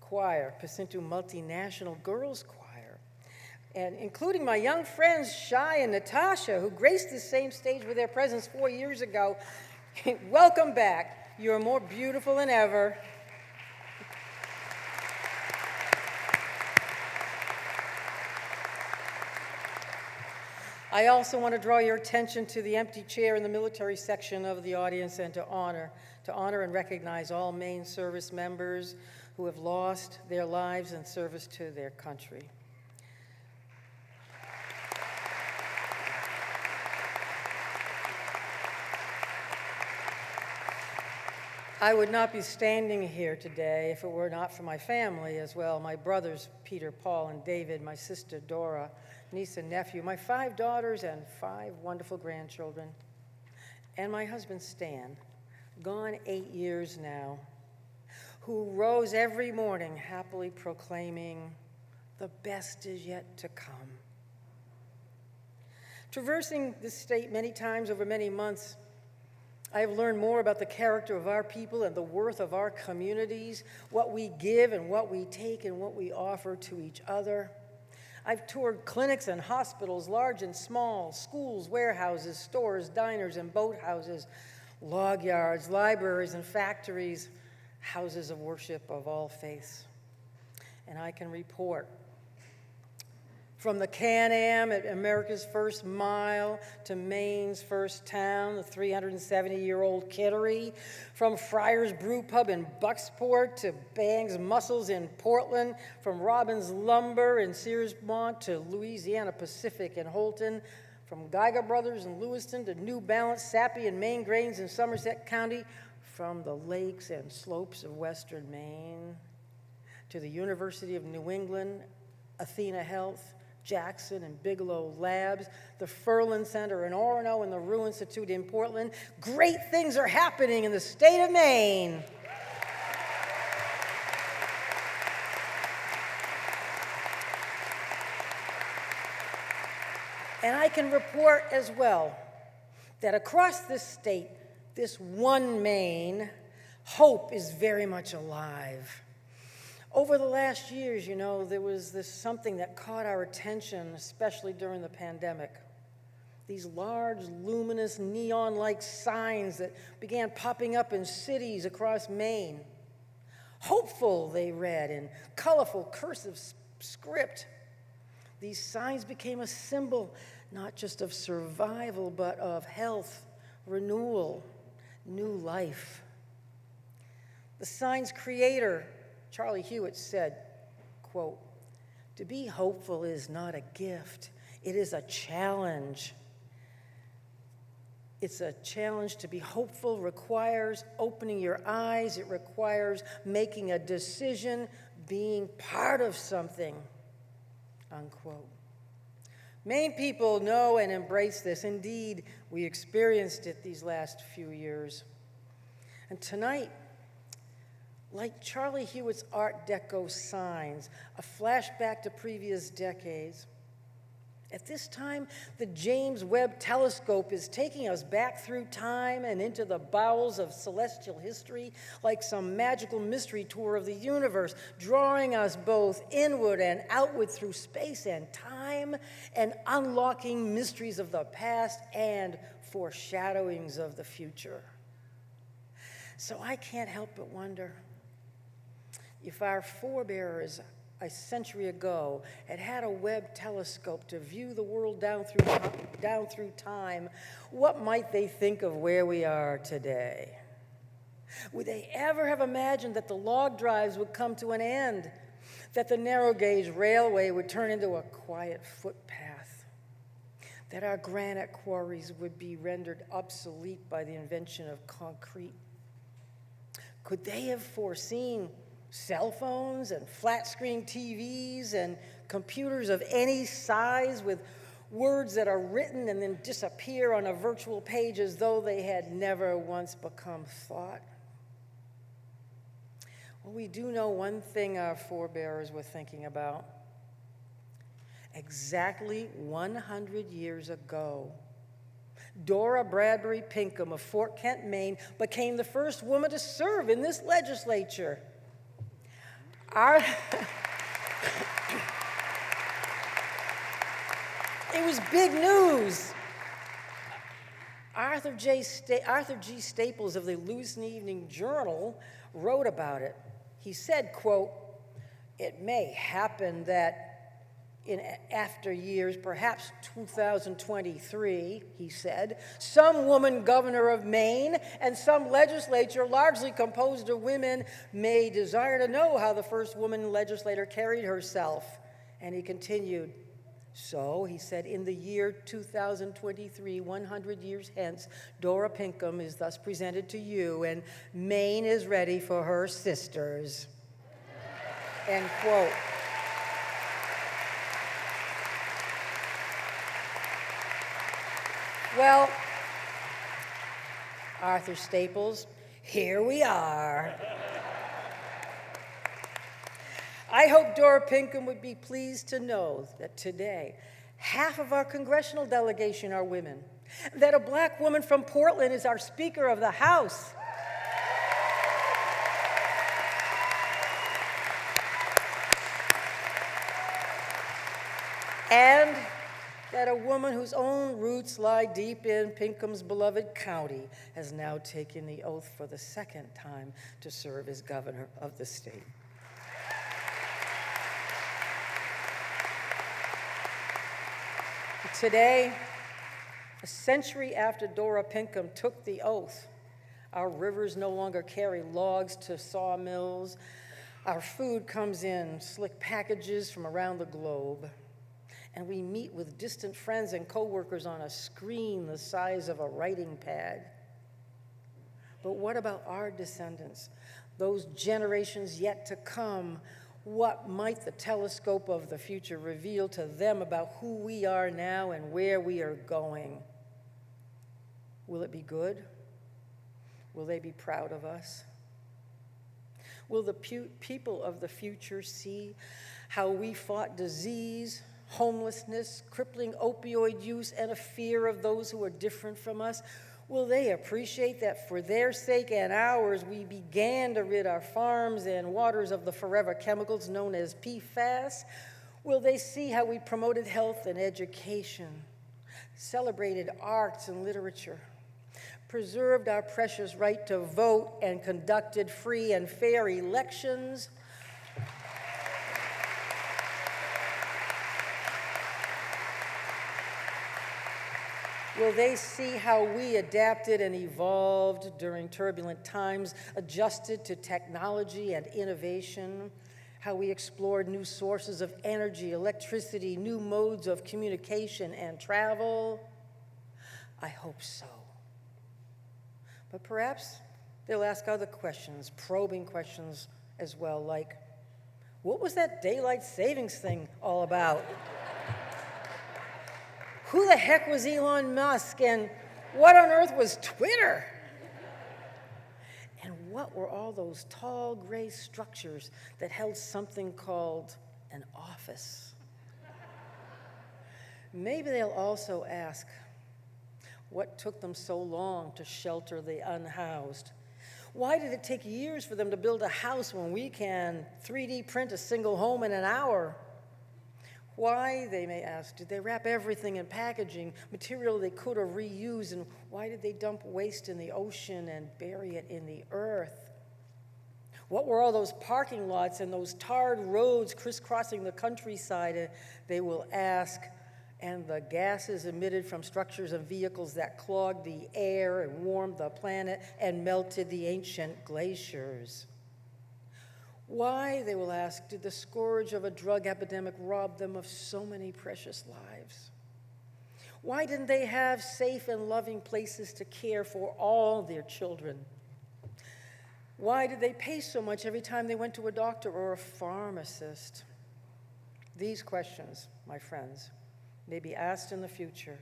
Choir, Pacintu Multinational Girls Choir, and including my young friends Shai and Natasha, who graced the same stage with their presence 4 years ago. Welcome back. You're more beautiful than ever. I also want to draw your attention to the empty chair in the military section of the audience and to honor and recognize all Maine service members who have lost their lives in service to their country. I would not be standing here today if it were not for my family as well, my brothers Peter, Paul, and David, my sister Dora, niece and nephew, my 5 daughters and 5 wonderful grandchildren, and my husband Stan, gone 8 years now, who rose every morning happily proclaiming, "The best is yet to come." Traversing this state many times over many months, I have learned more about the character of our people and the worth of our communities, what we give and what we take and what we offer to each other. I've toured clinics and hospitals, large and small, schools, warehouses, stores, diners, and boathouses, log yards, libraries, and factories, houses of worship of all faiths. And I can report from the Can-Am at America's First Mile to Maine's first town, the 370-year-old Kittery, from Friar's Brew Pub in Bucksport to Bang's Mussels in Portland, from Robbins Lumber in Searsmont to Louisiana Pacific in Holton, from Geiger Brothers in Lewiston to New Balance, Sappi, and Maine Grains in Somerset County, from the lakes and slopes of western Maine to the University of New England, Athena Health, Jackson and Bigelow Labs, the Furlan Center in Orono, and the Rue Institute in Portland. Great things are happening in the state of Maine. And I can report as well that across this state, this one Maine, hope is very much alive. Over the last years, there was something that caught our attention, especially during the pandemic. These large, luminous, neon-like signs that began popping up in cities across Maine. Hopeful, they read in colorful, cursive script. These signs became a symbol not just of survival, but of health, renewal, new life. The sign's creator, Charlie Hewitt, said, quote, "To be hopeful is not a gift, it is a challenge. It's a challenge. To be hopeful requires opening your eyes. It requires making a decision, being part of something," unquote. Maine people know and embrace this. Indeed, we experienced it these last few years. And tonight, like Charlie Hewitt's Art Deco signs, a flashback to previous decades, at this time, the James Webb Telescope is taking us back through time and into the bowels of celestial history like some magical mystery tour of the universe, drawing us both inward and outward through space and time, and unlocking mysteries of the past and foreshadowings of the future. So I can't help but wonder if our forebears a century ago had a Webb telescope to view the world down through time, what might they think of where we are today? Would they ever have imagined that the log drives would come to an end, that the narrow gauge railway would turn into a quiet footpath, that our granite quarries would be rendered obsolete by the invention of concrete? Could they have foreseen cell phones and flat-screen TVs and computers of any size with words that are written and then disappear on a virtual page as though they had never once become thought? Well, we do know one thing our forebears were thinking about. Exactly 100 years ago, Dora Bradbury Pinkham of Fort Kent, Maine, became the first woman to serve in this legislature. It was big news. Arthur G. Staples of the Lewiston Evening Journal wrote about it. He said, quote, "It may happen that in after years, perhaps 2023, he said, some woman governor of Maine and some legislature largely composed of women may desire to know how the first woman legislator carried herself." And he continued, "So," he said, "in the year 2023, 100 years hence, Dora Pinkham is thus presented to you, and Maine is ready for her sisters." End quote. Well, Arthur Staples, here we are. I hope Dora Pinkham would be pleased to know that today, half of our congressional delegation are women, that a black woman from Portland is our Speaker of the House. And that a woman whose own roots lie deep in Pinkham's beloved county has now taken the oath for the second time to serve as governor of the state. Today, a century after Dora Pinkham took the oath, our rivers no longer carry logs to sawmills. Our food comes in slick packages from around the globe. And we meet with distant friends and coworkers on a screen the size of a writing pad. But what about our descendants, those generations yet to come? What might the telescope of the future reveal to them about who we are now and where we are going? Will it be good? Will they be proud of us? Will the people of the future see how we fought disease, homelessness, crippling opioid use, and a fear of those who are different from us? Will they appreciate that for their sake and ours, we began to rid our farms and waters of the forever chemicals known as PFAS? Will they see how we promoted health and education, celebrated arts and literature, preserved our precious right to vote, and conducted free and fair elections? Will they see how we adapted and evolved during turbulent times, adjusted to technology and innovation? How we explored new sources of energy, electricity, new modes of communication and travel? I hope so. But perhaps they'll ask other questions, probing questions as well, like, what was that daylight savings thing all about? Who the heck was Elon Musk, and what on earth was Twitter? And what were all those tall gray structures that held something called an office? Maybe they'll also ask, what took them so long to shelter the unhoused? Why did it take years for them to build a house when we can 3D print a single home in an hour? Why, they may ask, did they wrap everything in packaging, material they could have reused, and why did they dump waste in the ocean and bury it in the earth? What were all those parking lots and those tarred roads crisscrossing the countryside, they will ask, and the gases emitted from structures and vehicles that clogged the air and warmed the planet and melted the ancient glaciers? Why, they will ask, did the scourge of a drug epidemic rob them of so many precious lives? Why didn't they have safe and loving places to care for all their children? Why did they pay so much every time they went to a doctor or a pharmacist? These questions, my friends, may be asked in the future,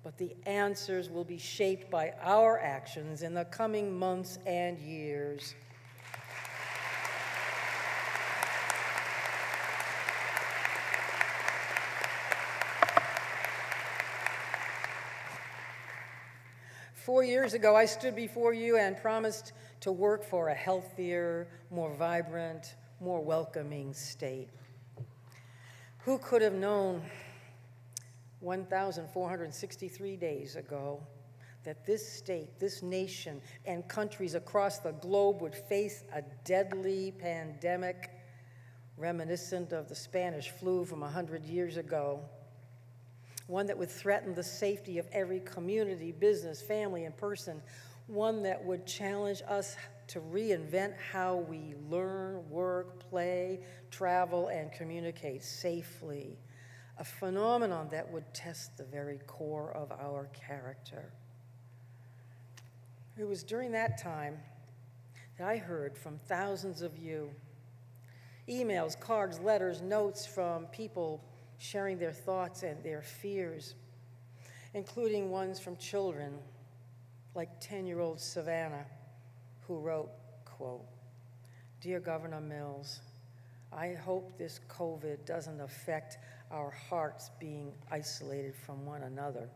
but the answers will be shaped by our actions in the coming months and years. Four years ago, I stood before you and promised to work for a healthier, more vibrant, more welcoming state. Who could have known 1,463 days ago that this state, this nation, and countries across the globe would face a deadly pandemic reminiscent of the Spanish flu from 100 years ago? One that would threaten the safety of every community, business, family, and person. One that would challenge us to reinvent how we learn, work, play, travel, and communicate safely. A phenomenon that would test the very core of our character. It was during that time that I heard from thousands of you. Emails, cards, letters, notes from people sharing their thoughts and their fears, including ones from children, like 10-year-old Savannah, who wrote, quote, "Dear Governor Mills, I hope this COVID doesn't affect our hearts being isolated from one another,"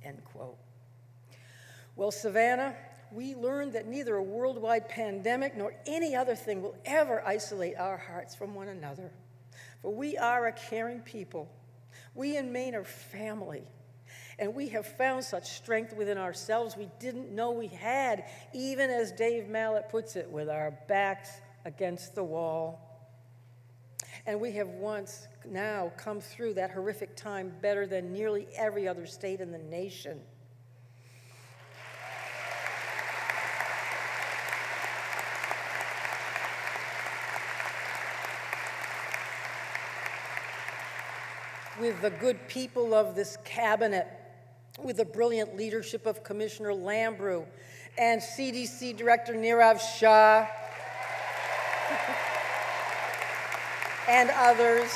end quote. Well, Savannah, we learned that neither a worldwide pandemic nor any other thing will ever isolate our hearts from one another. For we are a caring people. We in Maine are family. And we have found such strength within ourselves we didn't know we had, even as Dave Mallet puts it, with our backs against the wall. And we have once now come through that horrific time better than nearly every other state in the nation. With the good people of this cabinet, with the brilliant leadership of Commissioner Lambrou and CDC Director Nirav Shah and others,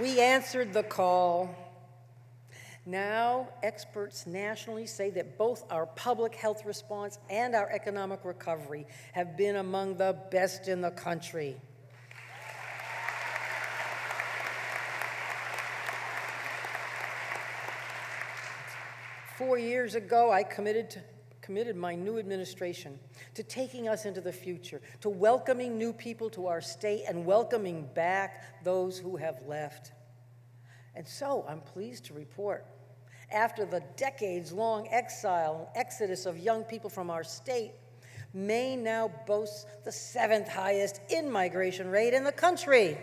we answered the call. Now, experts nationally say that both our public health response and our economic recovery have been among the best in the country. Four years ago, I committed my new administration to taking us into the future, to welcoming new people to our state and welcoming back those who have left. And so I'm pleased to report, after the decades-long exile and exodus of young people from our state, Maine now boasts the 7th highest in-migration rate in the country.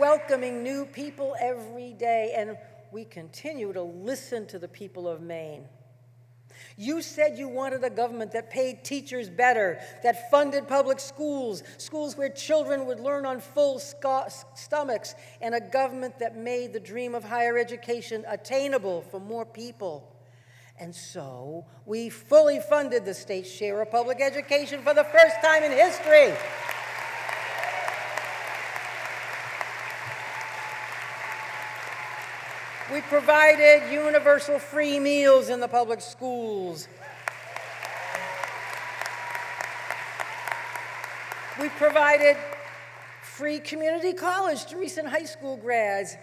welcoming new people every day, and we continue to listen to the people of Maine. You said you wanted a government that paid teachers better, that funded public schools, schools where children would learn on full stomachs, and a government that made the dream of higher education attainable for more people. And so, we fully funded the state's share of public education for the first time in history. We provided universal free meals in the public schools. We provided free community college to recent high school grads.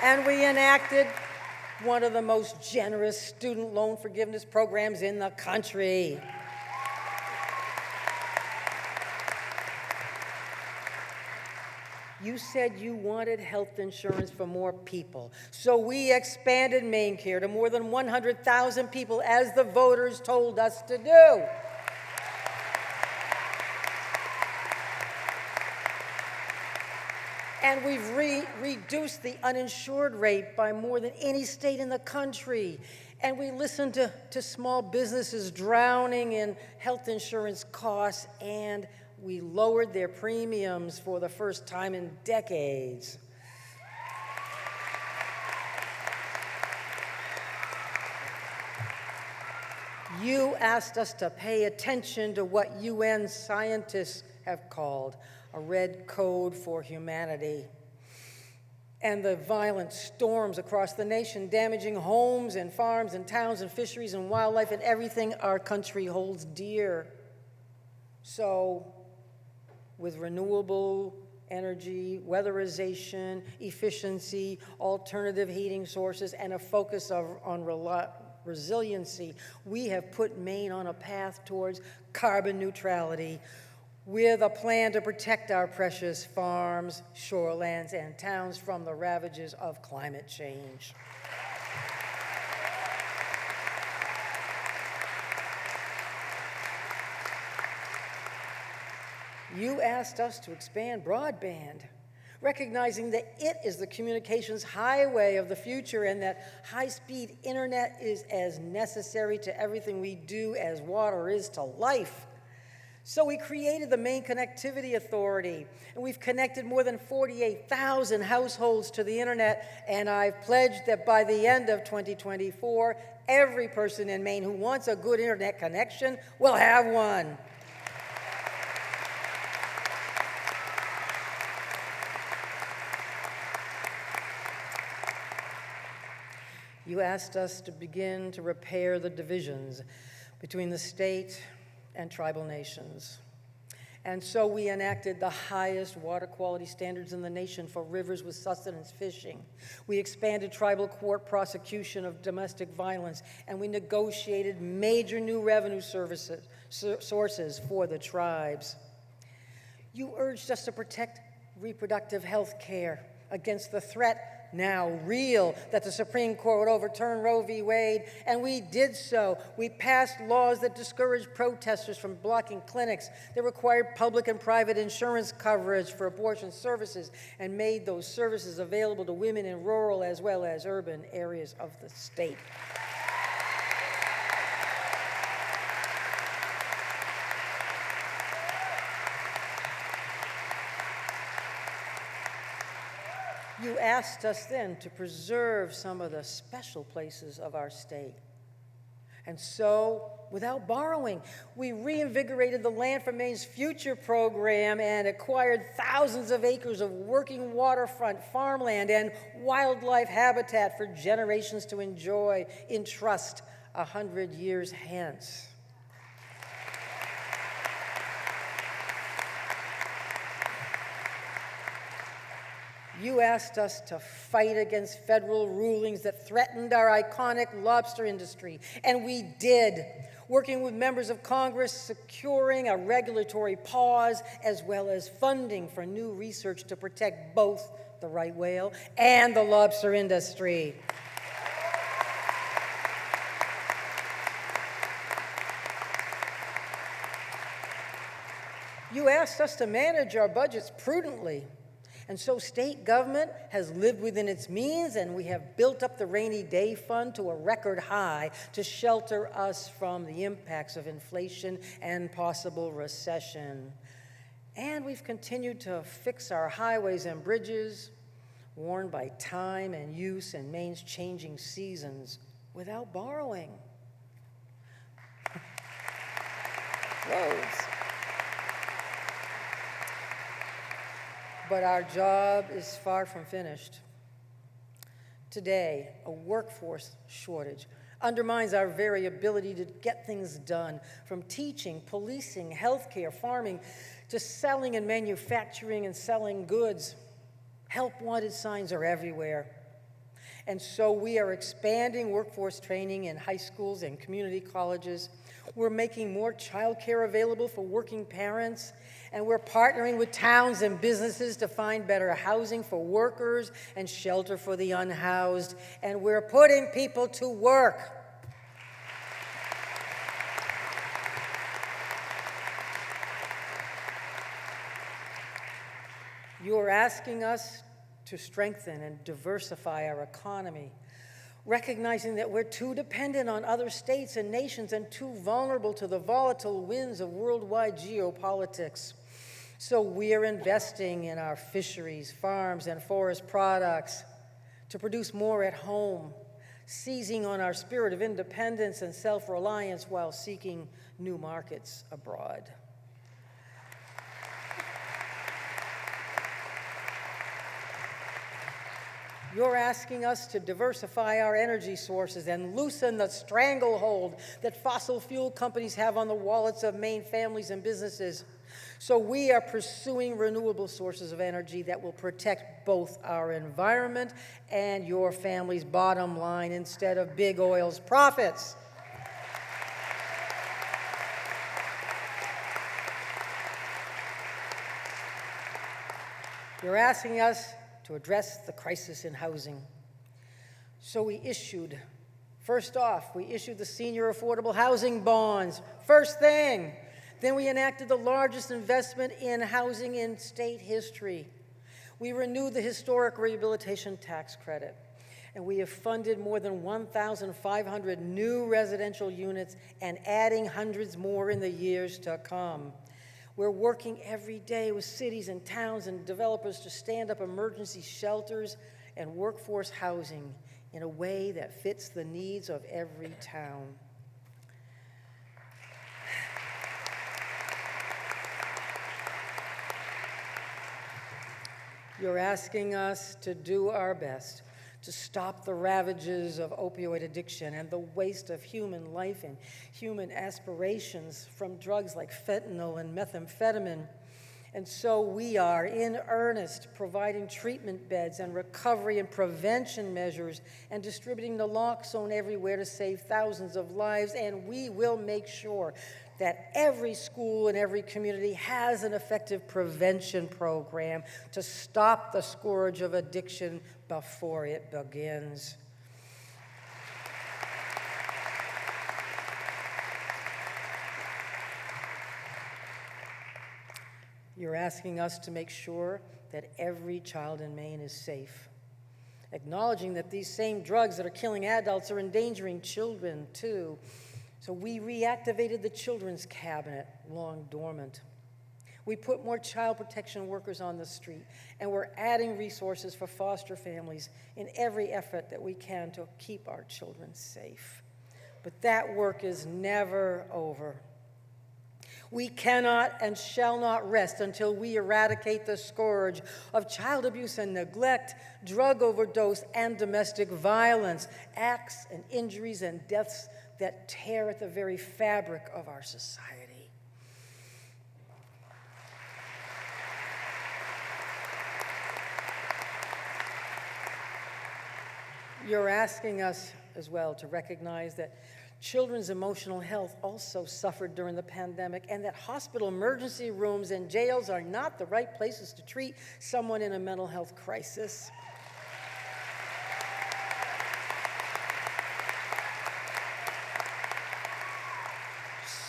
And we enacted one of the most generous student loan forgiveness programs in the country. You said you wanted health insurance for more people, so we expanded Maine Care to more than 100,000 people, as the voters told us to do. And we've reduced the uninsured rate by more than any state in the country. And we listened to small businesses drowning in health insurance costs, and we lowered their premiums for the first time in decades. You asked us to pay attention to what UN scientists have called a red code for humanity. And the violent storms across the nation, damaging homes and farms and towns and fisheries and wildlife and everything our country holds dear. So, with renewable energy, weatherization, efficiency, alternative heating sources, and a focus on resiliency, we have put Maine on a path towards carbon neutrality with a plan to protect our precious farms, shorelands, and towns from the ravages of climate change. You asked us to expand broadband, recognizing that it is the communications highway of the future and that high-speed internet is as necessary to everything we do as water is to life. So we created the Maine Connectivity Authority, and we've connected more than 48,000 households to the internet, and I've pledged that by the end of 2024, every person in Maine who wants a good internet connection will have one. You asked us to begin to repair the divisions between the state and tribal nations. And so we enacted the highest water quality standards in the nation for rivers with sustenance fishing. We expanded tribal court prosecution of domestic violence, and we negotiated major new revenue sources for the tribes. You urged us to protect reproductive health care against the threat, now real, that the Supreme Court would overturn Roe v. Wade, and we did so. We passed laws that discouraged protesters from blocking clinics, that required public and private insurance coverage for abortion services, and made those services available to women in rural as well as urban areas of the state. You asked us then to preserve some of the special places of our state. And so, without borrowing, we reinvigorated the Land for Maine's Future program and acquired thousands of acres of working waterfront farmland and wildlife habitat for generations to enjoy in trust 100 years hence. You asked us to fight against federal rulings that threatened our iconic lobster industry, and we did, working with members of Congress, securing a regulatory pause, as well as funding for new research to protect both the right whale and the lobster industry. You you asked us to manage our budgets prudently. And so state government has lived within its means, and we have built up the rainy day fund to a record high to shelter us from the impacts of inflation and possible recession. And we've continued to fix our highways and bridges, worn by time and use and Maine's changing seasons, without borrowing. Roads. But our job is far from finished. Today, a workforce shortage undermines our very ability to get things done, from teaching, policing, healthcare, farming, to selling and manufacturing and selling goods. Help wanted signs are everywhere. And so we are expanding workforce training in high schools and community colleges. We're making more childcare available for working parents, and we're partnering with towns and businesses to find better housing for workers and shelter for the unhoused, and we're putting people to work. You're asking us to strengthen and diversify our economy, recognizing that we're too dependent on other states and nations and too vulnerable to the volatile winds of worldwide geopolitics. So we are investing in our fisheries, farms, and forest products to produce more at home, seizing on our spirit of independence and self-reliance while seeking new markets abroad. You're asking us to diversify our energy sources and loosen the stranglehold that fossil fuel companies have on the wallets of Maine families and businesses. So we are pursuing renewable sources of energy that will protect both our environment and your family's bottom line instead of big oil's profits. You're asking us to address the crisis in housing. So we issued the senior affordable housing bonds, first thing. Then we enacted the largest investment in housing in state history. We renewed the historic rehabilitation tax credit, and we have funded more than 1,500 new residential units and adding hundreds more in the years to come. We're working every day with cities and towns and developers to stand up emergency shelters and workforce housing in a way that fits the needs of every town. You're asking us to do our best to stop the ravages of opioid addiction and the waste of human life and human aspirations from drugs like fentanyl and methamphetamine. And so we are in earnest providing treatment beds and recovery and prevention measures and distributing naloxone everywhere to save thousands of lives. And we will make sure that every school and every community has an effective prevention program to stop the scourge of addiction before it begins. You're asking us to make sure that every child in Maine is safe, acknowledging that these same drugs that are killing adults are endangering children too. So we reactivated the Children's Cabinet, long dormant. We put more child protection workers on the street, and we're adding resources for foster families in every effort that we can to keep our children safe. But that work is never over. We cannot and shall not rest until we eradicate the scourge of child abuse and neglect, drug overdose, and domestic violence, acts and injuries and deaths that tear at the very fabric of our society. You're asking us as well to recognize that children's emotional health also suffered during the pandemic, and that hospital emergency rooms and jails are not the right places to treat someone in a mental health crisis.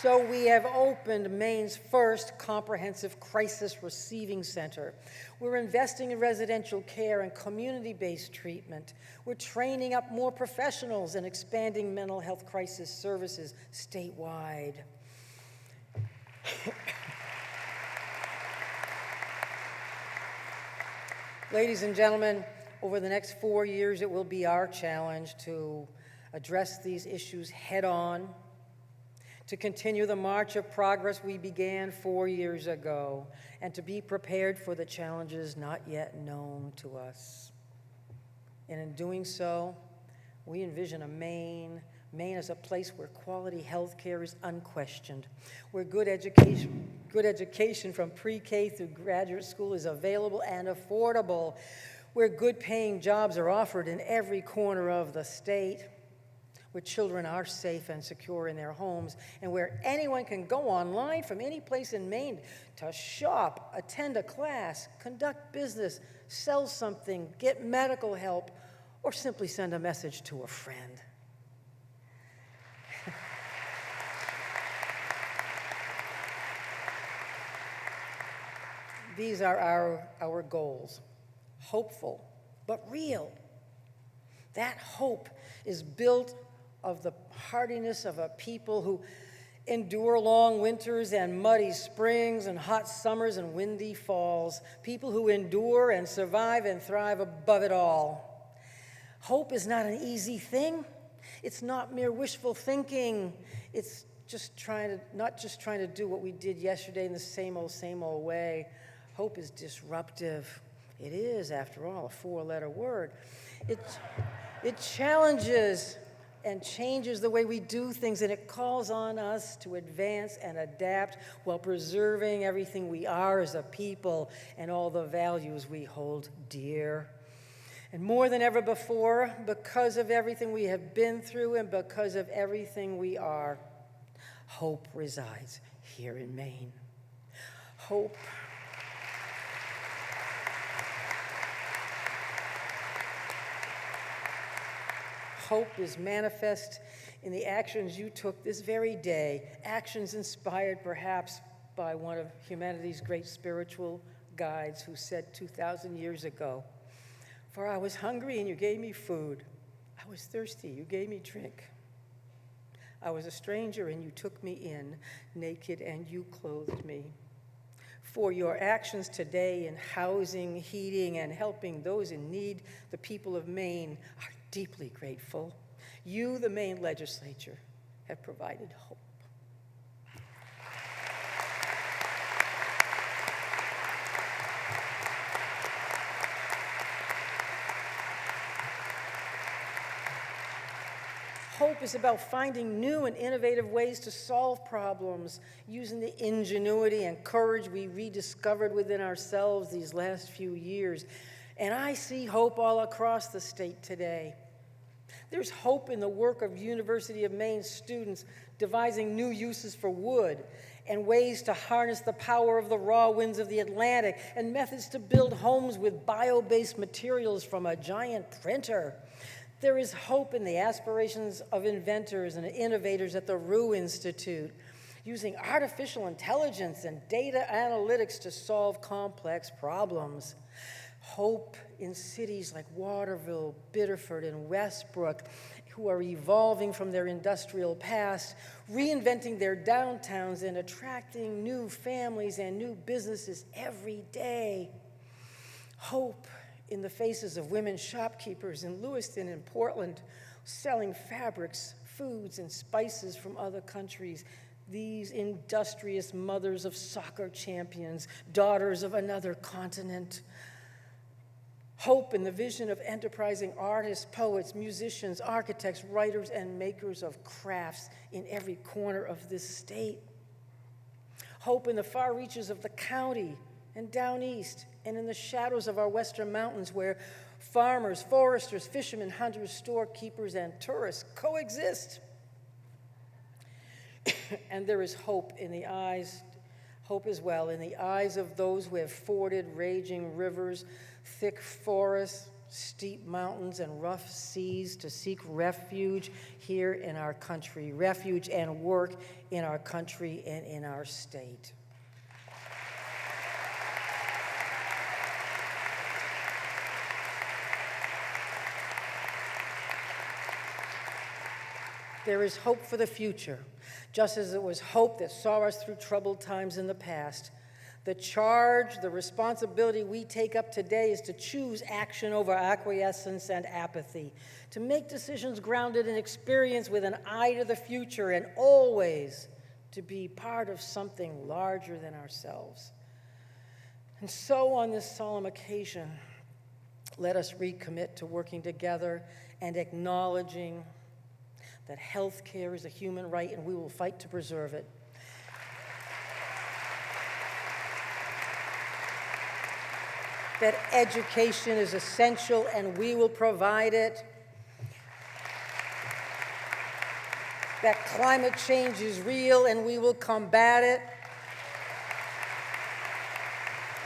So we have opened Maine's first comprehensive crisis receiving center. We're investing in residential care and community-based treatment. We're training up more professionals and expanding mental health crisis services statewide. Ladies and gentlemen, over the next 4 years, it will be our challenge to address these issues head-on, to continue the march of progress we began 4 years ago, and to be prepared for the challenges not yet known to us. And in doing so, we envision a Maine as a place where quality health care is unquestioned, where good education from pre-K through graduate school is available and affordable, where good-paying jobs are offered in every corner of the state, where children are safe and secure in their homes, and where anyone can go online from any place in Maine to shop, attend a class, conduct business, sell something, get medical help, or simply send a message to a friend. These are our goals, hopeful, but real. That hope is built of the hardiness of a people who endure long winters and muddy springs and hot summers and windy falls, people who endure and survive and thrive above it all. Hope is not an easy thing. It's not mere wishful thinking. It's not just trying to do what we did yesterday in the same old way. Hope is disruptive. It is, after all, a four-letter word. It challenges and changes the way we do things, and it calls on us to advance and adapt while preserving everything we are as a people and all the values we hold dear. And more than ever before, because of everything we have been through and because of everything we are, hope resides here in Maine. Hope. Hope is manifest in the actions you took this very day, actions inspired perhaps by one of humanity's great spiritual guides who said 2,000 years ago, "For I was hungry and you gave me food. I was thirsty, you gave me drink. I was a stranger and you took me in, naked and you clothed me." For your actions today in housing, heating, and helping those in need, the people of Maine are deeply grateful. You, the Maine legislature, have provided hope. Hope is about finding new and innovative ways to solve problems, using the ingenuity and courage we rediscovered within ourselves these last few years. And I see hope all across the state today. There's hope in the work of University of Maine students devising new uses for wood and ways to harness the power of the raw winds of the Atlantic and methods to build homes with bio-based materials from a giant printer. There is hope in the aspirations of inventors and innovators at the Rue Institute, using artificial intelligence and data analytics to solve complex problems. Hope in cities like Waterville, Biddeford, and Westbrook, who are evolving from their industrial past, reinventing their downtowns and attracting new families and new businesses every day. Hope in the faces of women shopkeepers in Lewiston and Portland, selling fabrics, foods, and spices from other countries. These industrious mothers of soccer champions, daughters of another continent. Hope in the vision of enterprising artists, poets, musicians, architects, writers, and makers of crafts in every corner of this state. Hope in the far reaches of the county and down east, and in the shadows of our western mountains where farmers, foresters, fishermen, hunters, storekeepers, and tourists coexist. And there is hope as well, in the eyes of those who have forded raging rivers, thick forests, steep mountains, and rough seas to seek refuge here in our country, refuge and work in our country and in our state. There is hope for the future, just as it was hope that saw us through troubled times in the past. The charge, the responsibility we take up today is to choose action over acquiescence and apathy, to make decisions grounded in experience with an eye to the future, and always to be part of something larger than ourselves. And so on this solemn occasion, let us recommit to working together and acknowledging that health care is a human right and we will fight to preserve it. That education is essential and we will provide it. That climate change is real and we will combat it.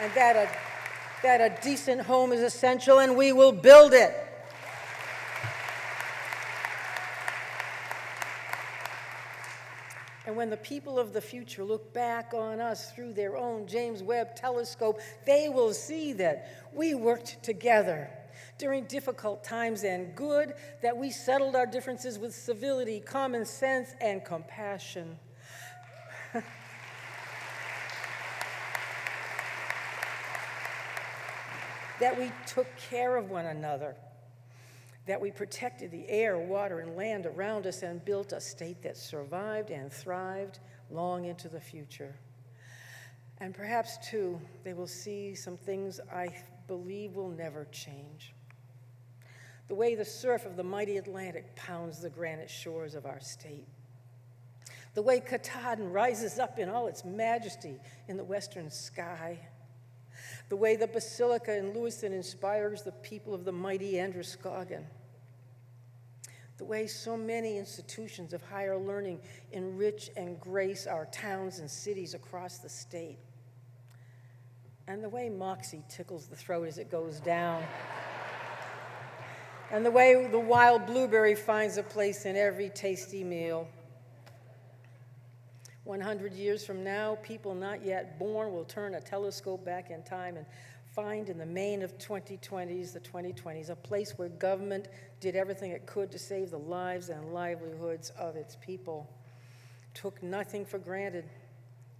And that a decent home is essential and we will build it. And when the people of the future look back on us through their own James Webb telescope, they will see that we worked together during difficult times and good, that we settled our differences with civility, common sense, and compassion. That we took care of one another, that we protected the air, water, and land around us and built a state that survived and thrived long into the future. And perhaps, too, they will see some things I believe will never change. The way the surf of the mighty Atlantic pounds the granite shores of our state. The way Katahdin rises up in all its majesty in the western sky. The way the Basilica in Lewiston inspires the people of the mighty Androscoggin. The way so many institutions of higher learning enrich and grace our towns and cities across the state. And the way Moxie tickles the throat as it goes down. And the way the wild blueberry finds a place in every tasty meal. 100 years from now, people not yet born will turn a telescope back in time and find in the Maine of the 2020s, a place where government did everything it could to save the lives and livelihoods of its people, took nothing for granted,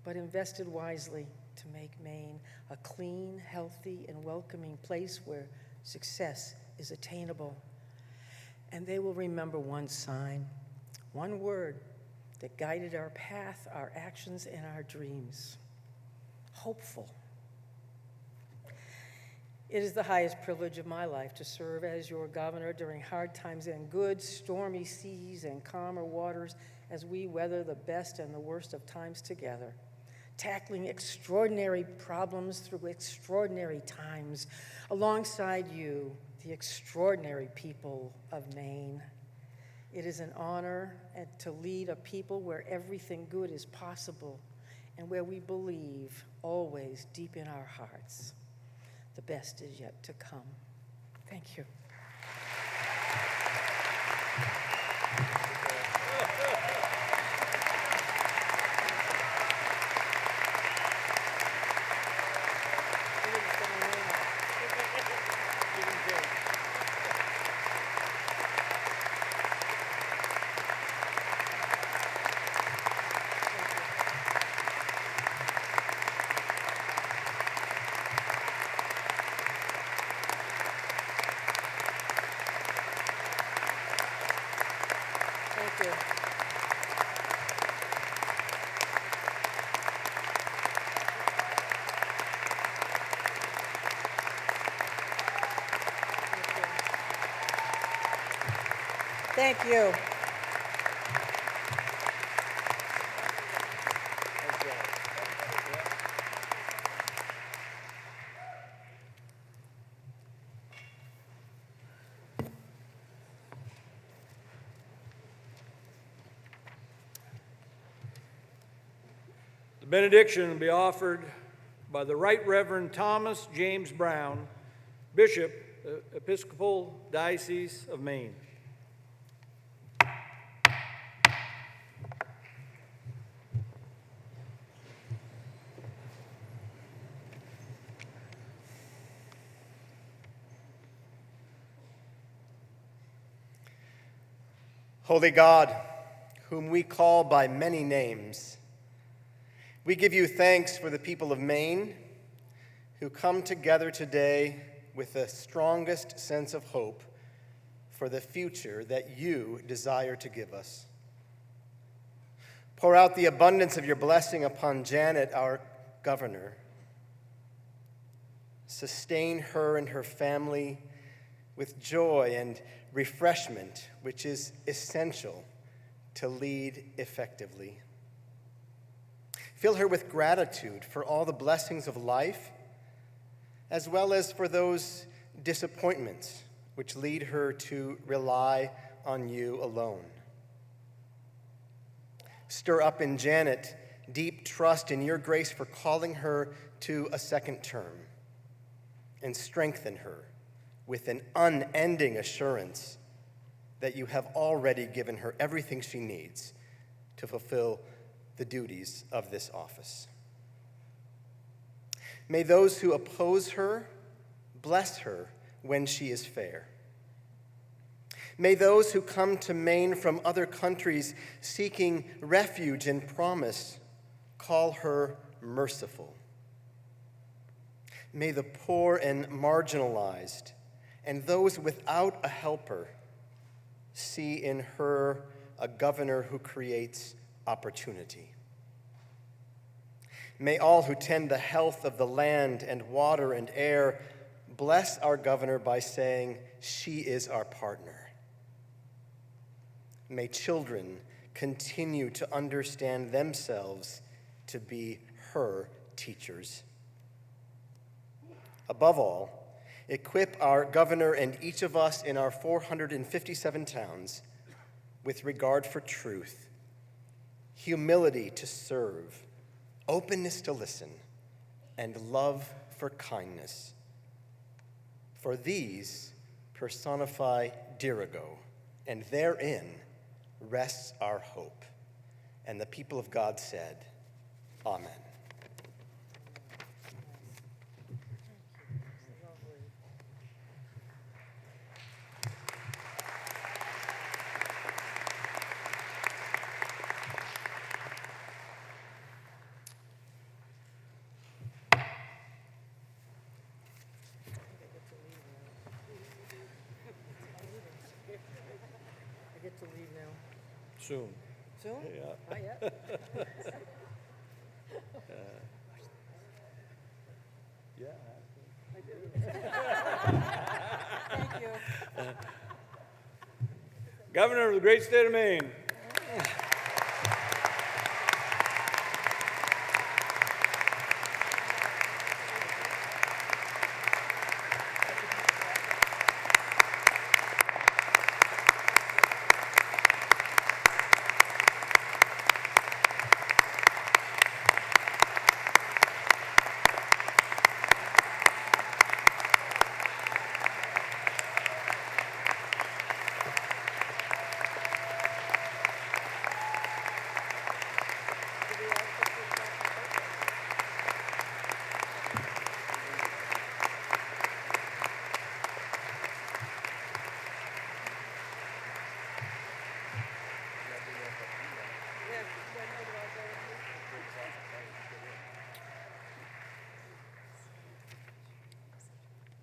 but invested wisely to make Maine a clean, healthy, and welcoming place where success is attainable. And they will remember one sign, one word that guided our path, our actions, and our dreams. Hopeful. It is the highest privilege of my life to serve as your governor during hard times and good, stormy seas and calmer waters as we weather the best and the worst of times together, tackling extraordinary problems through extraordinary times alongside you, the extraordinary people of Maine. It is an honor to lead a people where everything good is possible and where we believe always deep in our hearts the best is yet to come. Thank you. Thank you. Thank you. The benediction will be offered by the Right Reverend Thomas James Brown, Bishop Episcopal Diocese of Maine. Holy God, whom we call by many names, we give you thanks for the people of Maine who come together today with the strongest sense of hope for the future that you desire to give us. Pour out the abundance of your blessing upon Janet, our governor. Sustain her and her family with joy and refreshment, which is essential to lead effectively. Fill her with gratitude for all the blessings of life, as well as for those disappointments which lead her to rely on you alone. Stir up in Janet deep trust in your grace for calling her to a second term, and strengthen her with an unending assurance that you have already given her everything she needs to fulfill the duties of this office. May those who oppose her bless her when she is fair. May those who come to Maine from other countries seeking refuge and promise call her merciful. May the poor and marginalized and those without a helper see in her a governor who creates opportunity. May all who tend the health of the land and water and air bless our governor by saying, she is our partner. May children continue to understand themselves to be her teachers. Above all, equip our governor and each of us in our 457 towns with regard for truth, humility to serve, openness to listen, and love for kindness. For these personify Dirigo, and therein rests our hope. And the people of God said, Amen. I get to leave now. Soon. Soon? Yeah. Not yet. Yeah. I do. Thank you. Governor of the great state of Maine.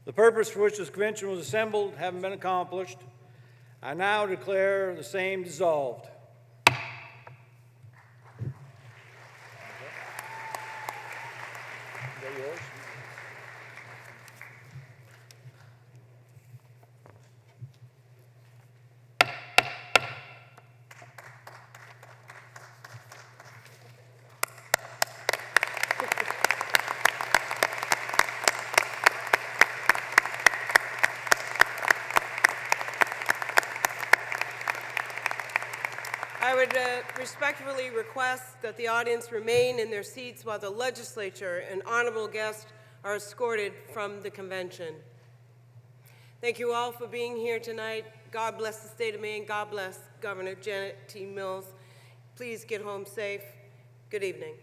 The purpose for which this convention was assembled having been accomplished, I now declare the same dissolved. Is that yours? I would respectfully request that the audience remain in their seats while the legislature and honorable guests are escorted from the convention. Thank you all for being here tonight. God bless the state of Maine. God bless Governor Janet T. Mills. Please get home safe. Good evening.